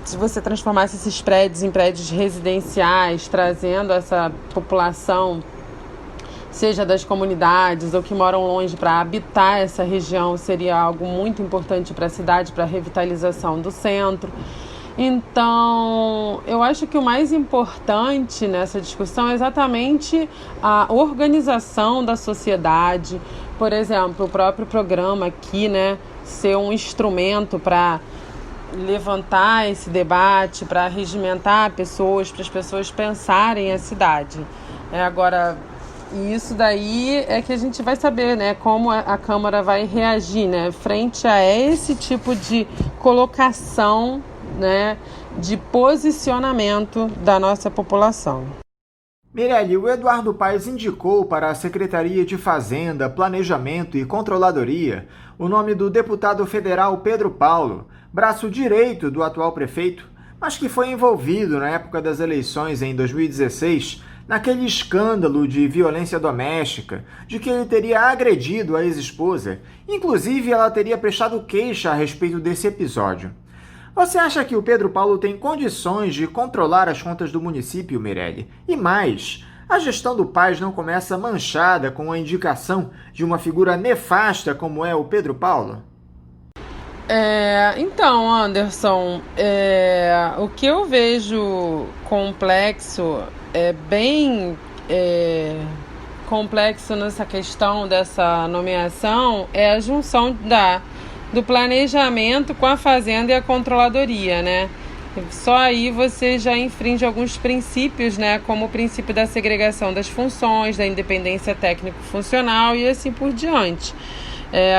se você transformasse esses prédios em prédios residenciais, trazendo essa população, seja das comunidades ou que moram longe, para habitar essa região, seria algo muito importante para a cidade, para a revitalização do centro. Então, eu acho que o mais importante nessa discussão é exatamente a organização da sociedade. Por exemplo, o próprio programa aqui, né, ser um instrumento para levantar esse debate, para regimentar pessoas, para as pessoas pensarem a cidade. Agora, isso daí é que a gente vai saber, né, como a Câmara vai reagir, né, frente a esse tipo de colocação, né, de posicionamento da nossa população. Meirelli, o Eduardo Paes indicou para a Secretaria de Fazenda, Planejamento e Controladoria o nome do deputado federal Pedro Paulo, braço direito do atual prefeito, mas que foi envolvido na época das eleições em 2016 naquele escândalo de violência doméstica, de que ele teria agredido a ex-esposa. Inclusive, ela teria prestado queixa a respeito desse episódio. Você acha que o Pedro Paulo tem condições de controlar as contas do município, Meirelli? E mais, a gestão do Paes não começa manchada com a indicação de uma figura nefasta como é o Pedro Paulo? Então, Anderson, o que eu vejo complexo, bem complexo nessa questão dessa nomeação, é a junção do planejamento com a fazenda e a controladoria, né? Só aí você já infringe alguns princípios, né? Como o princípio da segregação das funções, da independência técnico-funcional e assim por diante.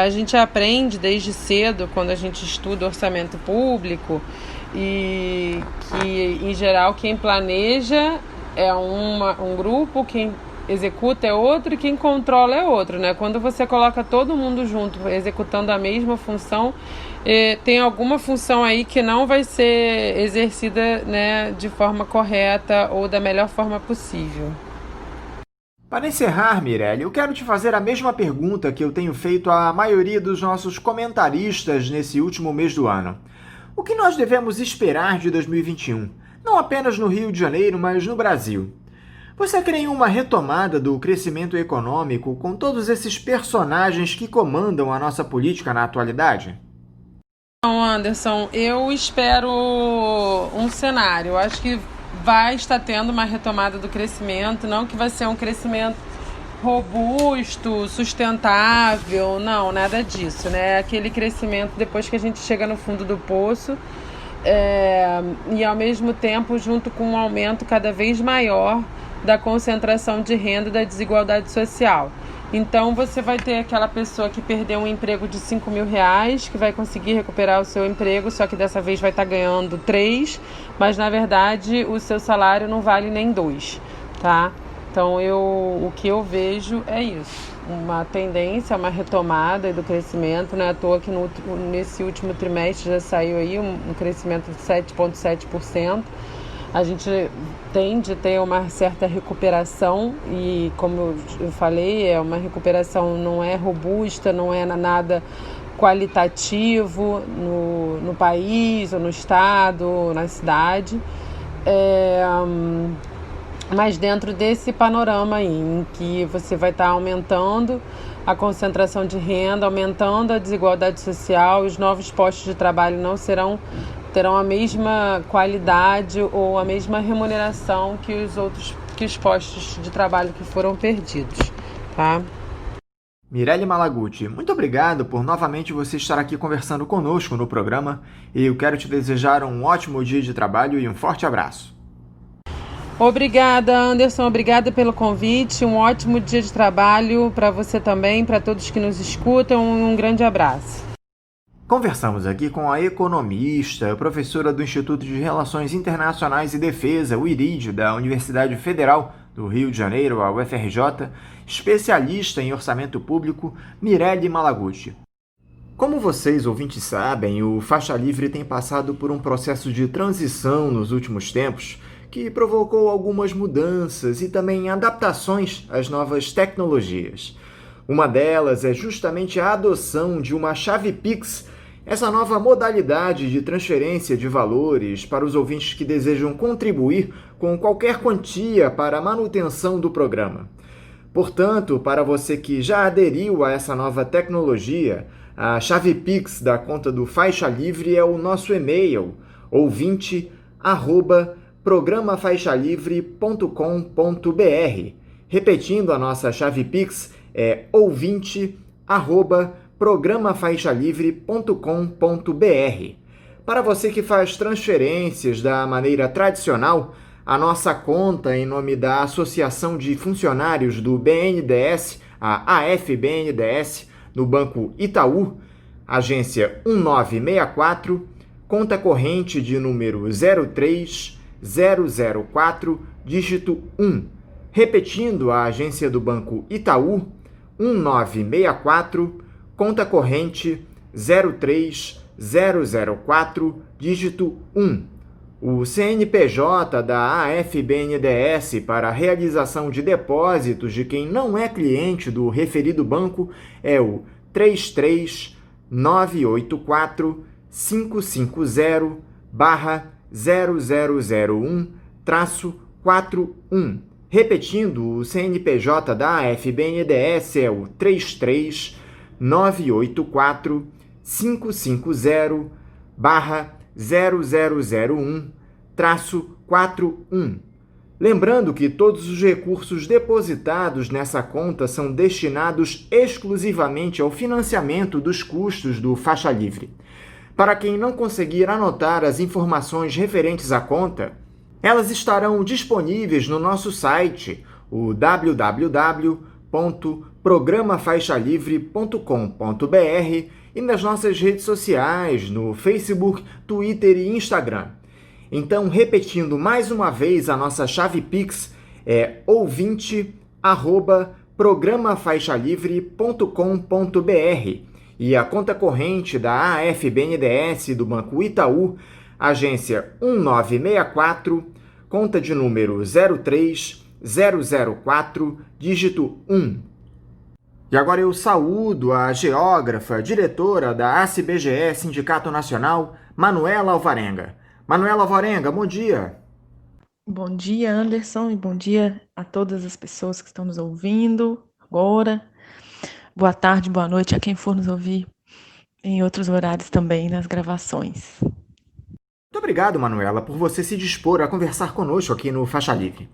A gente aprende desde cedo, quando a gente estuda orçamento público, e que, em geral, quem planeja é um grupo, quem executa é outro e quem controla é outro, né? Quando você coloca todo mundo junto, executando a mesma função, tem alguma função aí que não vai ser exercida, né, de forma correta ou da melhor forma possível. Para encerrar, Meirelli, eu quero te fazer a mesma pergunta que eu tenho feito à maioria dos nossos comentaristas nesse último mês do ano. O que nós devemos esperar de 2021? Não apenas no Rio de Janeiro, mas no Brasil. Você crê em uma retomada do crescimento econômico com todos esses personagens que comandam a nossa política na atualidade? Não, Anderson, eu espero um cenário. Eu acho que vai estar tendo uma retomada do crescimento, não que vai ser um crescimento robusto, sustentável, não, nada disso, né? Aquele crescimento depois que a gente chega no fundo do poço, e ao mesmo tempo junto com um aumento cada vez maior da concentração de renda e da desigualdade social. Então você vai ter aquela pessoa que perdeu um emprego de R$5.000, que vai conseguir recuperar o seu emprego, só que dessa vez vai estar ganhando 3, mas na verdade o seu salário não vale nem 2, tá? Então o que eu vejo é isso, uma tendência, uma retomada do crescimento, não é à toa que nesse último trimestre já saiu aí um crescimento de 7,7%. A gente tende a ter uma certa recuperação e, como eu falei, é uma recuperação, não é robusta, não é nada qualitativo no país, ou no estado, ou na cidade. mas dentro desse panorama aí, em que você vai estar aumentando a concentração de renda, aumentando a desigualdade social, os novos postos de trabalho não terão a mesma qualidade ou a mesma remuneração que os postos de trabalho que foram perdidos, tá? Mirelle Malaguti, muito obrigado por novamente você estar aqui conversando conosco no programa e eu quero te desejar um ótimo dia de trabalho e um forte abraço. Obrigada, Anderson. Obrigada pelo convite. Um ótimo dia de trabalho para você também, para todos que nos escutam. Um grande abraço. Conversamos aqui com a economista, professora do Instituto de Relações Internacionais e Defesa, o IRID, da Universidade Federal do Rio de Janeiro, a UFRJ, especialista em orçamento público, Mirelle Malaguti. Como vocês, ouvintes, sabem, o Faixa Livre tem passado por um processo de transição nos últimos tempos, que provocou algumas mudanças e também adaptações às novas tecnologias. Uma delas é justamente a adoção de uma chave Pix, essa nova modalidade de transferência de valores para os ouvintes que desejam contribuir com qualquer quantia para a manutenção do programa. Portanto, para você que já aderiu a essa nova tecnologia, a chave Pix da conta do Faixa Livre é o nosso e-mail, ouvinte@programafaixalivre.com.br. Repetindo, a nossa chave Pix é ouvinte@programafaixalivre.com.br. Para você que faz transferências da maneira tradicional, a nossa conta em nome da Associação de Funcionários do BNDES, a AFBNDES, no Banco Itaú, agência 1964, conta corrente de número 03004, dígito 1. Repetindo, a agência do Banco Itaú, 1964, conta corrente 03004, dígito 1. O CNPJ da AFBNDES para a realização de depósitos de quem não é cliente do referido banco é o 33984-550-0001-41. Repetindo, o CNPJ da AFBNDES é o 33984-550-0001-41. Lembrando que todos os recursos depositados nessa conta são destinados exclusivamente ao financiamento dos custos do Faixa Livre. Para quem não conseguir anotar as informações referentes à conta, elas estarão disponíveis no nosso site, o www.programafaixalivre.com.br e nas nossas redes sociais, no Facebook, Twitter e Instagram. Então, repetindo mais uma vez, a nossa chave Pix é ouvinte@programafaixalivre.com.br e a conta corrente da AFBNDES do Banco Itaú, agência 1964, conta de número 03004, dígito 1. E agora eu saúdo a geógrafa, diretora da ACBGE, Sindicato Nacional, Manuela Alvarenga. Manuela Alvarenga, bom dia. Bom dia, Anderson, e bom dia a todas as pessoas que estão nos ouvindo agora. Boa tarde, boa noite a quem for nos ouvir em outros horários também, nas gravações. Muito obrigado, Manuela, por você se dispor a conversar conosco aqui no Faixa Livre.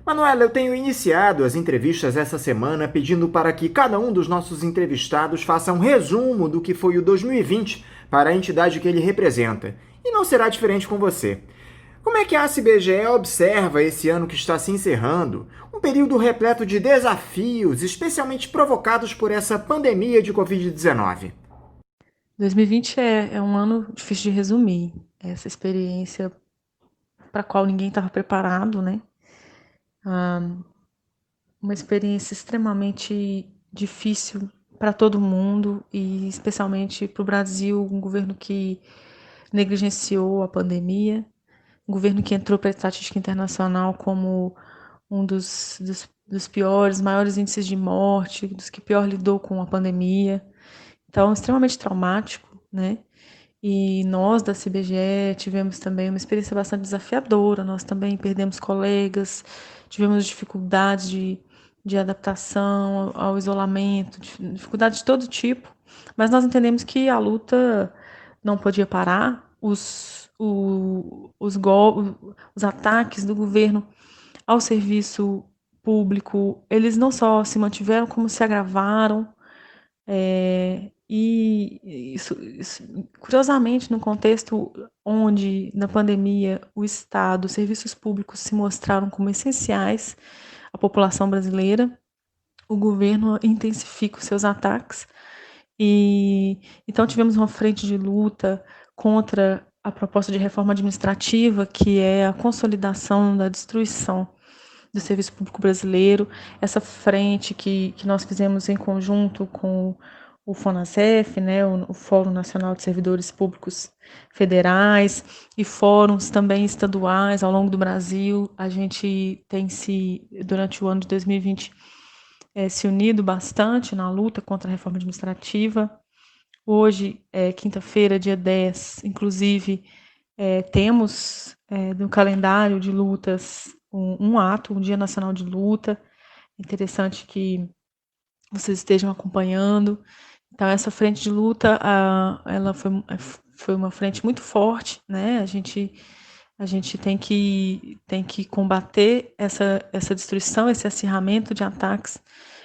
Manuela, eu tenho iniciado as entrevistas essa semana pedindo para que cada um dos nossos entrevistados faça um resumo do que foi o 2020 para a entidade que ele representa. E não será diferente com você. Como é que a ACBGE observa esse ano que está se encerrando, um período repleto de desafios, especialmente provocados por essa pandemia de Covid-19? 2020 é um ano difícil de resumir. Essa experiência para a qual ninguém estava preparado, né? Uma experiência extremamente difícil para todo mundo e especialmente para o Brasil, um governo que negligenciou a pandemia, um governo que entrou para a estatística internacional como um dos piores, maiores índices de morte, dos que pior lidou com a pandemia. Então, extremamente traumático, né? E nós da CBGE tivemos também uma experiência bastante desafiadora, nós também perdemos colegas, tivemos dificuldades de adaptação ao isolamento, dificuldades de todo tipo, mas nós entendemos que a luta não podia parar, os ataques do governo ao serviço público, eles não só se mantiveram, como se agravaram, e isso, curiosamente, no contexto onde, na pandemia, o Estado, os serviços públicos se mostraram como essenciais à população brasileira, o governo intensifica os seus ataques. E então tivemos uma frente de luta contra a proposta de reforma administrativa, que é a consolidação da destruição do serviço público brasileiro. Essa frente que nós fizemos em conjunto com o FONASEF, né, o Fórum Nacional de Servidores Públicos Federais, e fóruns também estaduais ao longo do Brasil. A gente tem durante o ano de 2020, se unido bastante na luta contra a reforma administrativa. Hoje, quinta-feira, dia 10, inclusive, temos no calendário de lutas um Dia Nacional de Luta. Interessante que vocês estejam acompanhando. Então, essa frente de luta, ela foi uma frente muito forte, né? A gente tem que combater essa destruição, esse acirramento de ataques,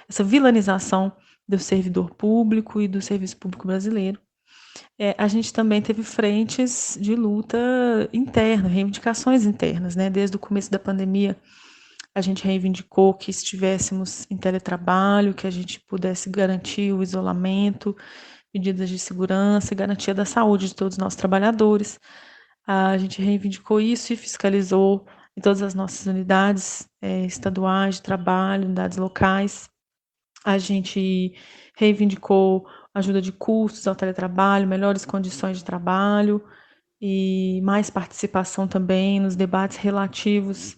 essa vilanização do servidor público e do serviço público brasileiro. A gente também teve frentes de luta interna, reivindicações internas, né? Desde o começo da pandemia, a gente reivindicou que estivéssemos em teletrabalho, que a gente pudesse garantir o isolamento, medidas de segurança e garantia da saúde de todos os nossos trabalhadores. A gente reivindicou isso e fiscalizou em todas as nossas unidades estaduais de trabalho, unidades locais. A gente reivindicou ajuda de custos ao teletrabalho, melhores condições de trabalho e mais participação também nos debates relativos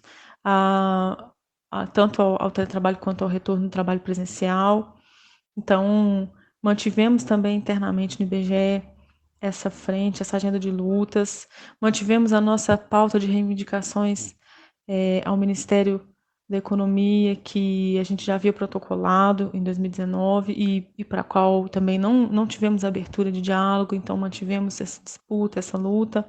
tanto ao teletrabalho quanto ao retorno do trabalho presencial. Então, mantivemos também internamente no IBGE essa frente, essa agenda de lutas, mantivemos a nossa pauta de reivindicações ao Ministério da Economia, que a gente já havia protocolado em 2019 e para a qual também não tivemos abertura de diálogo, então mantivemos essa disputa, essa luta.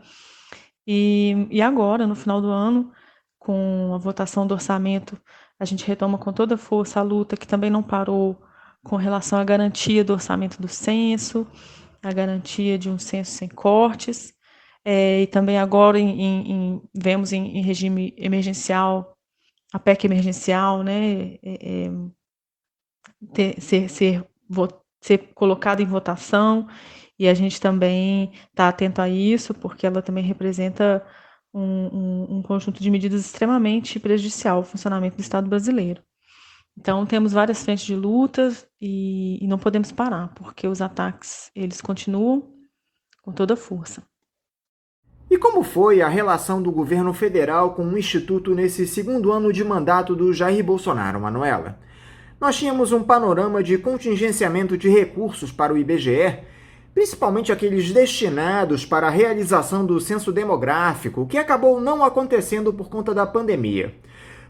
E agora, no final do ano, com a votação do orçamento, a gente retoma com toda força a luta, que também não parou, com relação à garantia do orçamento do censo, a garantia de um censo sem cortes, e também agora vemos em regime emergencial, a PEC emergencial, né, ser colocada em votação, e a gente também está atento a isso, porque ela também representa um conjunto de medidas extremamente prejudicial ao funcionamento do Estado brasileiro. Então, temos várias frentes de lutas e não podemos parar, porque os ataques, eles continuam com toda a força. E como foi a relação do governo federal com o Instituto nesse segundo ano de mandato do Jair Bolsonaro, Manuela? Nós tínhamos um panorama de contingenciamento de recursos para o IBGE, principalmente aqueles destinados para a realização do censo demográfico, que acabou não acontecendo por conta da pandemia.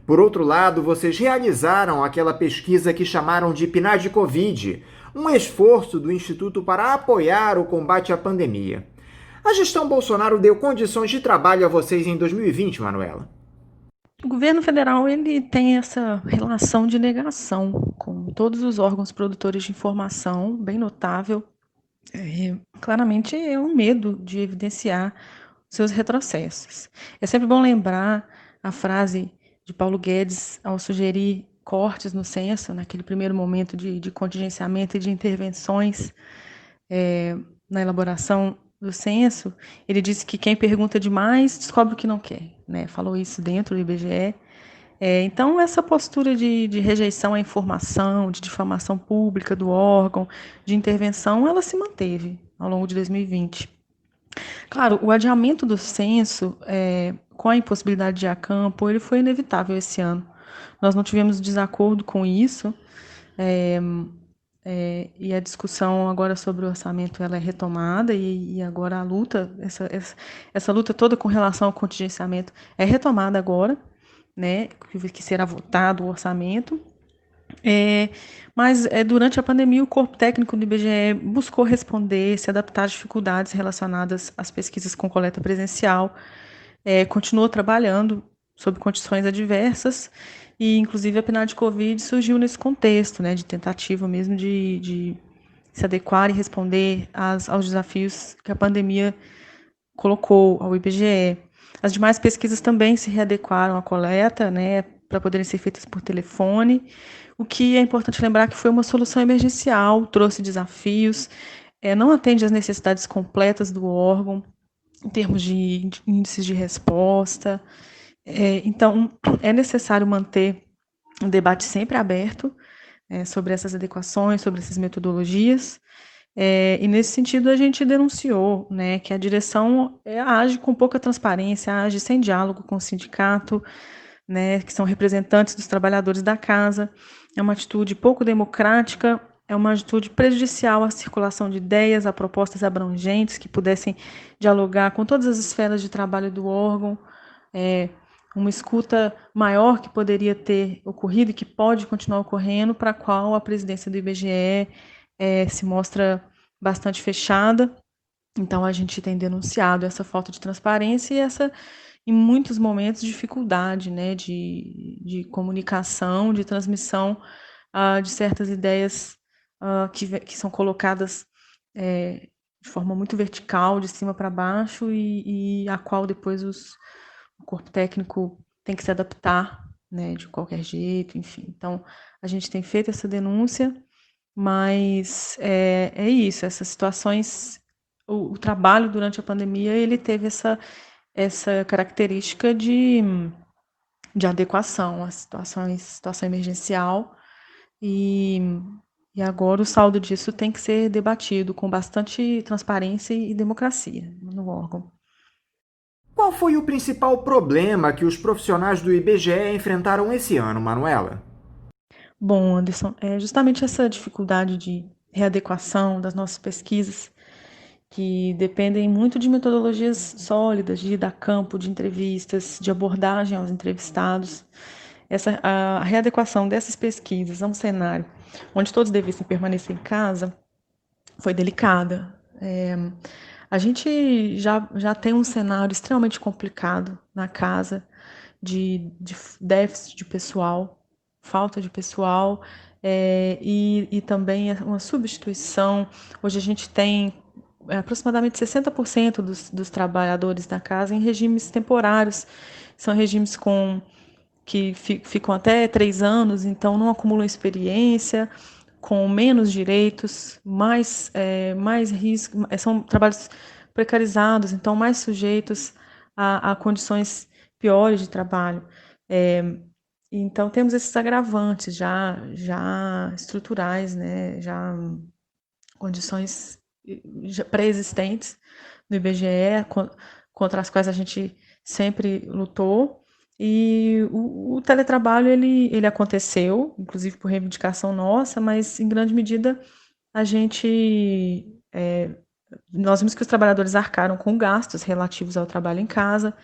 Por outro lado, vocês realizaram aquela pesquisa que chamaram de PNAD Covid, um esforço do Instituto para apoiar o combate à pandemia. A gestão Bolsonaro deu condições de trabalho a vocês em 2020, Manuela? O governo federal ele tem essa relação de negação com todos os órgãos produtores de informação, bem notável. Claramente é um medo de evidenciar seus retrocessos. É sempre bom lembrar a frase de Paulo Guedes ao sugerir cortes no censo, naquele primeiro momento de contingenciamento e de intervenções na elaboração do censo. Ele disse que quem pergunta demais descobre o que não quer, né? Falou isso dentro do IBGE. Então, essa postura de rejeição à informação, de difamação pública do órgão, de intervenção, ela se manteve ao longo de 2020. Claro, o adiamento do censo, com a impossibilidade de ir a campo, ele foi inevitável esse ano. Nós não tivemos desacordo com isso. e a discussão agora sobre o orçamento ela é retomada e agora a luta, essa luta toda com relação ao contingenciamento é retomada agora, né, que será votado o orçamento. Mas durante a pandemia o corpo técnico do IBGE buscou responder, se adaptar às dificuldades relacionadas às pesquisas com coleta presencial, continuou trabalhando sob condições adversas e inclusive a PNAD Covid surgiu nesse contexto, né, de tentativa mesmo de se adequar e responder aos desafios que a pandemia colocou ao IBGE. As demais pesquisas também se readequaram à coleta, né, para poderem ser feitas por telefone, o que é importante lembrar que foi uma solução emergencial, trouxe desafios, não atende às necessidades completas do órgão, em termos de índices de resposta. Então, é necessário manter um debate sempre aberto sobre essas adequações, sobre essas metodologias. E nesse sentido a gente denunciou, né, que a direção age com pouca transparência, age sem diálogo com o sindicato, né, que são representantes dos trabalhadores da casa. É uma atitude pouco democrática, é uma atitude prejudicial à circulação de ideias, a propostas abrangentes que pudessem dialogar com todas as esferas de trabalho do órgão, uma escuta maior que poderia ter ocorrido e que pode continuar ocorrendo, para a qual a presidência do IBGE se mostra bastante fechada. Então, a gente tem denunciado essa falta de transparência e essa, em muitos momentos, dificuldade, né, de comunicação, de transmissão de certas ideias que são colocadas de forma muito vertical, de cima para baixo, e a qual depois o corpo técnico tem que se adaptar, né, de qualquer jeito, enfim. Então, a gente tem feito essa denúncia, mas é isso, essas situações, o trabalho durante a pandemia, ele teve essa característica de adequação à situação emergencial, e agora o saldo disso tem que ser debatido com bastante transparência e democracia no órgão. Qual foi o principal problema que os profissionais do IBGE enfrentaram esse ano, Manuela? Bom, Anderson, é justamente essa dificuldade de readequação das nossas pesquisas, que dependem muito de metodologias sólidas, de ir a campo, de entrevistas, de abordagem aos entrevistados. A readequação dessas pesquisas a um cenário onde todos devessem permanecer em casa foi delicada. A gente já tem um cenário extremamente complicado na casa, de déficit de pessoal, falta de pessoal, e também uma substituição. Hoje a gente tem aproximadamente 60% dos trabalhadores da casa em regimes temporários. São regimes que ficam até 3 anos, então não acumulam experiência, com menos direitos, mais risco, são trabalhos precarizados, então mais sujeitos a condições piores de trabalho. Então temos esses agravantes já estruturais, né, já condições já pré-existentes no IBGE, contra as quais a gente sempre lutou. E o teletrabalho ele aconteceu, inclusive por reivindicação nossa, mas em grande medida nós vimos que os trabalhadores arcaram com gastos relativos ao trabalho em casa,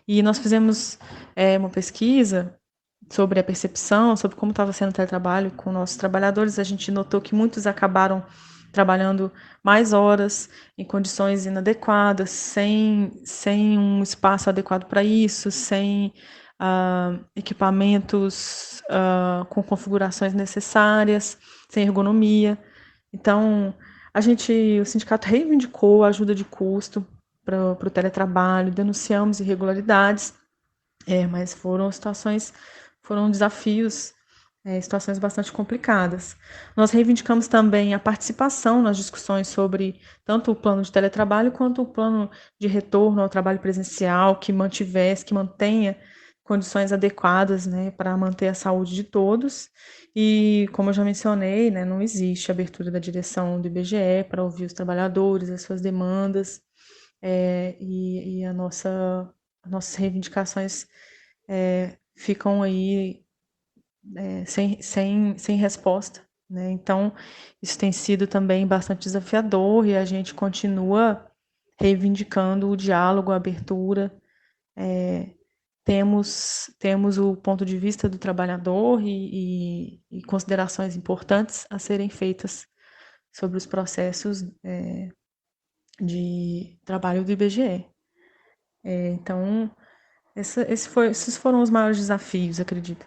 e nós fizemos uma pesquisa sobre a percepção, sobre como estava sendo o teletrabalho com nossos trabalhadores. A gente notou que muitos acabaram trabalhando mais horas, em condições inadequadas, sem um espaço adequado para isso, sem equipamentos com configurações necessárias, sem ergonomia. Então, o sindicato reivindicou a ajuda de custo para o teletrabalho, denunciamos irregularidades, mas foram desafios, situações bastante complicadas. Nós reivindicamos também a participação nas discussões sobre tanto o plano de teletrabalho quanto o plano de retorno ao trabalho presencial, que mantenha condições adequadas, né, para manter a saúde de todos. E, como eu já mencionei, né, não existe abertura da direção do IBGE para ouvir os trabalhadores, as suas demandas, e nossas reivindicações ficam aí sem resposta, né? Então, isso tem sido também bastante desafiador e a gente continua reivindicando o diálogo, a abertura. Temos o ponto de vista do trabalhador e considerações importantes a serem feitas sobre os processos de trabalho do IBGE. Então, esses foram os maiores desafios, acredito.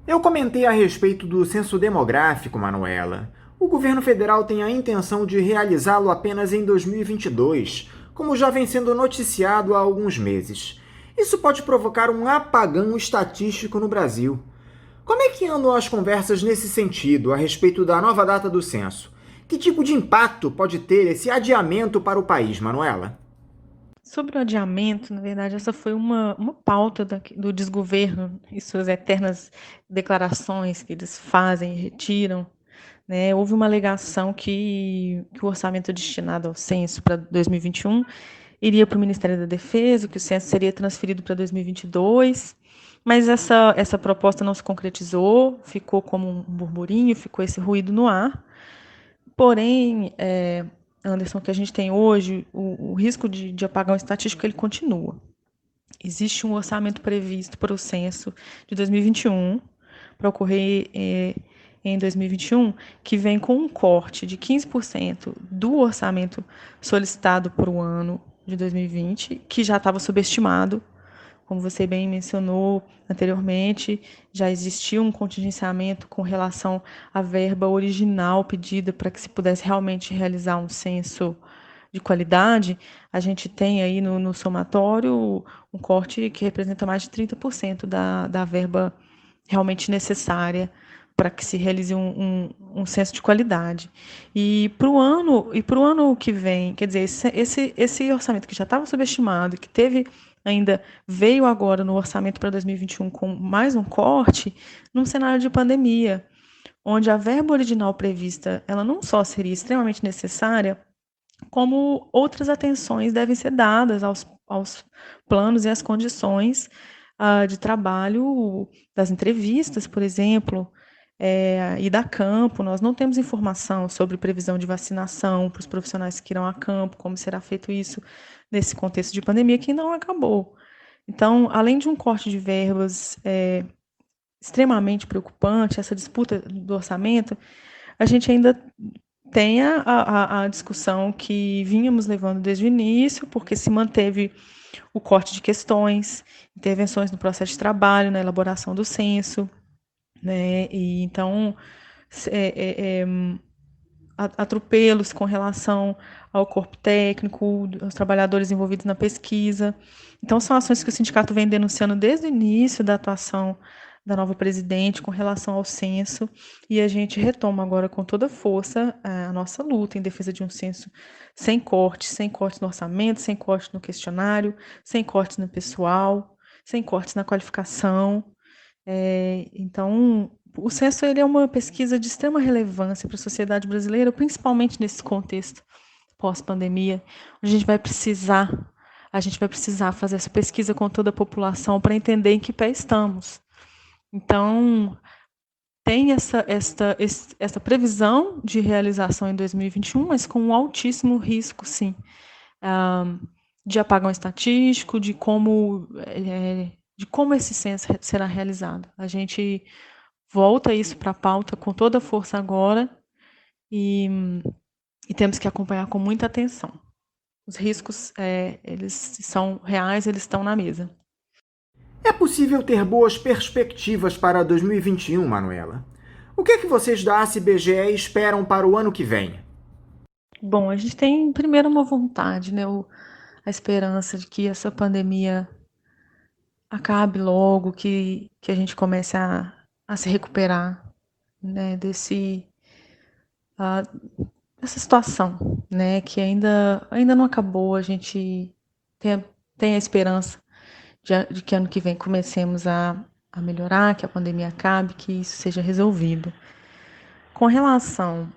Eu comentei a respeito do censo demográfico, Manuela. O governo federal tem a intenção de realizá-lo apenas em 2022, como já vem sendo noticiado há alguns meses. Isso pode provocar um apagão estatístico no Brasil. Como é que andam as conversas nesse sentido, a respeito da nova data do censo? Que tipo de impacto pode ter esse adiamento para o país, Manuela? Sobre o adiamento, na verdade, essa foi uma pauta do desgoverno e suas eternas declarações que eles fazem e retiram, né? Houve uma alegação que o orçamento destinado ao censo para 2021 iria para o Ministério da Defesa, que o censo seria transferido para 2022, mas essa proposta não se concretizou, ficou como um burburinho, ficou esse ruído no ar. Porém, Anderson, que a gente tem hoje, o risco de apagão estatístico, ele continua. Existe um orçamento previsto para o censo de 2021, para ocorrer em 2021, que vem com um corte de 15% do orçamento solicitado para o ano de 2020, que já estava subestimado. Como você bem mencionou anteriormente, já existia um contingenciamento com relação à verba original pedida para que se pudesse realmente realizar um censo de qualidade. A gente tem aí no somatório um corte que representa mais de 30% da verba realmente necessária para que se realize um censo de qualidade. E para o ano que vem, quer dizer, esse orçamento que já estava subestimado, que veio agora no orçamento para 2021 com mais um corte, num cenário de pandemia, onde a verba original prevista, ela não só seria extremamente necessária, como outras atenções devem ser dadas aos planos e às condições de trabalho das entrevistas, por exemplo, e da campo. Nós não temos informação sobre previsão de vacinação para os profissionais que irão a campo, como será feito isso nesse contexto de pandemia que ainda não acabou. Então, além de um corte de verbas extremamente preocupante, essa disputa do orçamento, a gente ainda tem a discussão que vínhamos levando desde o início, porque se manteve o corte de questões, intervenções no processo de trabalho, na elaboração do censo, né? E então, atropelos com relação ao corpo técnico, aos trabalhadores envolvidos na pesquisa. Então, são ações que o sindicato vem denunciando desde o início da atuação da nova presidente com relação ao censo, e a gente retoma agora com toda força a nossa luta em defesa de um censo sem cortes no orçamento, sem cortes no questionário, sem cortes no pessoal, sem cortes na qualificação. Então, o censo ele é uma pesquisa de extrema relevância para a sociedade brasileira, principalmente nesse contexto pós-pandemia, onde a gente vai precisar fazer essa pesquisa com toda a população para entender em que pé estamos. Então, tem essa previsão de realização em 2021, mas com um altíssimo risco, sim, de apagão estatístico, de como esse censo será realizado. A gente volta isso para a pauta com toda a força agora e temos que acompanhar com muita atenção. Os riscos, eles são reais, eles estão na mesa. É possível ter boas perspectivas para 2021, Manuela? O que é que vocês da ACBGE esperam para o ano que vem? Bom, a gente tem primeiro uma vontade, né? A esperança de que essa pandemia acabe logo, que a gente comece a se recuperar, né, dessa situação, né, que ainda não acabou. A gente tem a esperança de que ano que vem comecemos a melhorar, que a pandemia acabe, que isso seja resolvido. Com relação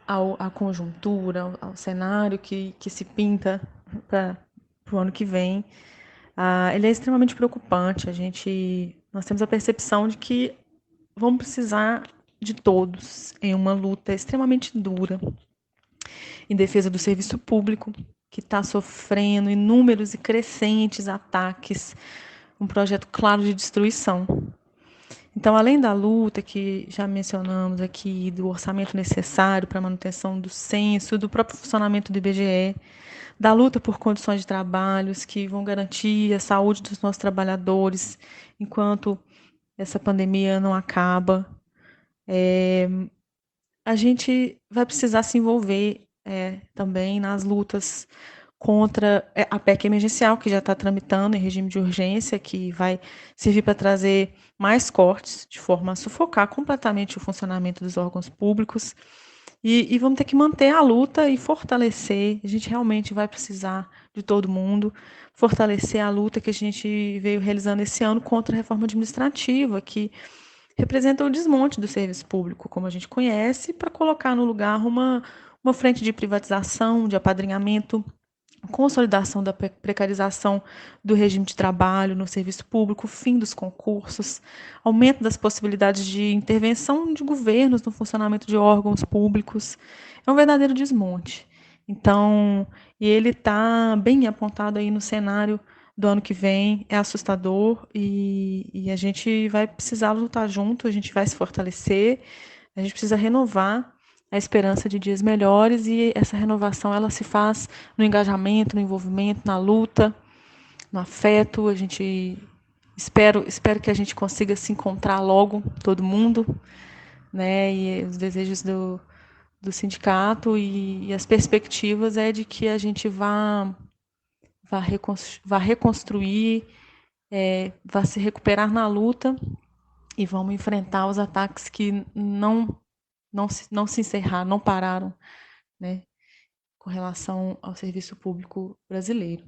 à conjuntura, ao cenário que se pinta para o ano que vem, ele é extremamente preocupante. Nós temos a percepção de que vamos precisar de todos em uma luta extremamente dura em defesa do serviço público, que está sofrendo inúmeros e crescentes ataques, um projeto claro de destruição. Então, além da luta que já mencionamos aqui, do orçamento necessário para a manutenção do censo, do próprio funcionamento do IBGE, da luta por condições de trabalho que vão garantir a saúde dos nossos trabalhadores enquanto essa pandemia não acaba, a gente vai precisar se envolver também nas lutas contra a PEC emergencial, que já está tramitando em regime de urgência, que vai servir para trazer mais cortes, de forma a sufocar completamente o funcionamento dos órgãos públicos. E vamos ter que manter a luta e fortalecer. A gente realmente vai precisar de todo mundo, fortalecer a luta que a gente veio realizando esse ano contra a reforma administrativa, que representa o desmonte do serviço público, como a gente conhece, para colocar no lugar uma frente de privatização, de apadrinhamento, consolidação da precarização do regime de trabalho no serviço público, fim dos concursos, aumento das possibilidades de intervenção de governos no funcionamento de órgãos públicos. É um verdadeiro desmonte. Então, e ele está bem apontado aí no cenário do ano que vem, é assustador e a gente vai precisar lutar junto, a gente vai se fortalecer, a gente precisa renovar a esperança de dias melhores, e essa renovação ela se faz no engajamento, no envolvimento, na luta, no afeto. A gente espero que a gente consiga se encontrar logo, todo mundo, né? E os desejos do sindicato e as perspectivas é de que a gente vá reconstruir, vá se recuperar na luta e vamos enfrentar os ataques que não se encerraram, não pararam, né, com relação ao serviço público brasileiro.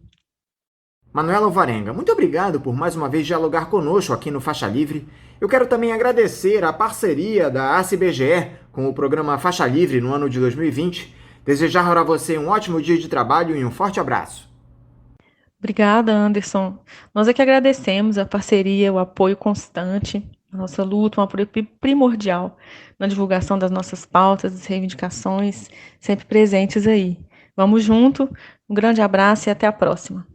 Manuela Alvarenga, muito obrigado por mais uma vez dialogar conosco aqui no Faixa Livre. Eu quero também agradecer a parceria da ACBGE com o programa Faixa Livre no ano de 2020. Desejar a você um ótimo dia de trabalho e um forte abraço. Obrigada, Anderson. Nós é que agradecemos a parceria, o apoio constante, a nossa luta, um apoio primordial na divulgação das nossas pautas, das reivindicações, sempre presentes aí. Vamos junto, um grande abraço e até a próxima.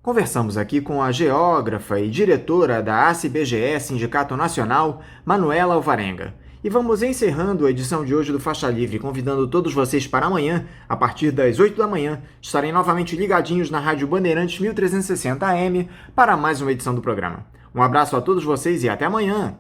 Conversamos aqui com a geógrafa e diretora da ACBGE, Sindicato Nacional, Manuela Alvarenga. E vamos encerrando a edição de hoje do Faixa Livre, convidando todos vocês para amanhã, a partir das 8 da manhã, estarem novamente ligadinhos na Rádio Bandeirantes 1360 AM para mais uma edição do programa. Um abraço a todos vocês e até amanhã!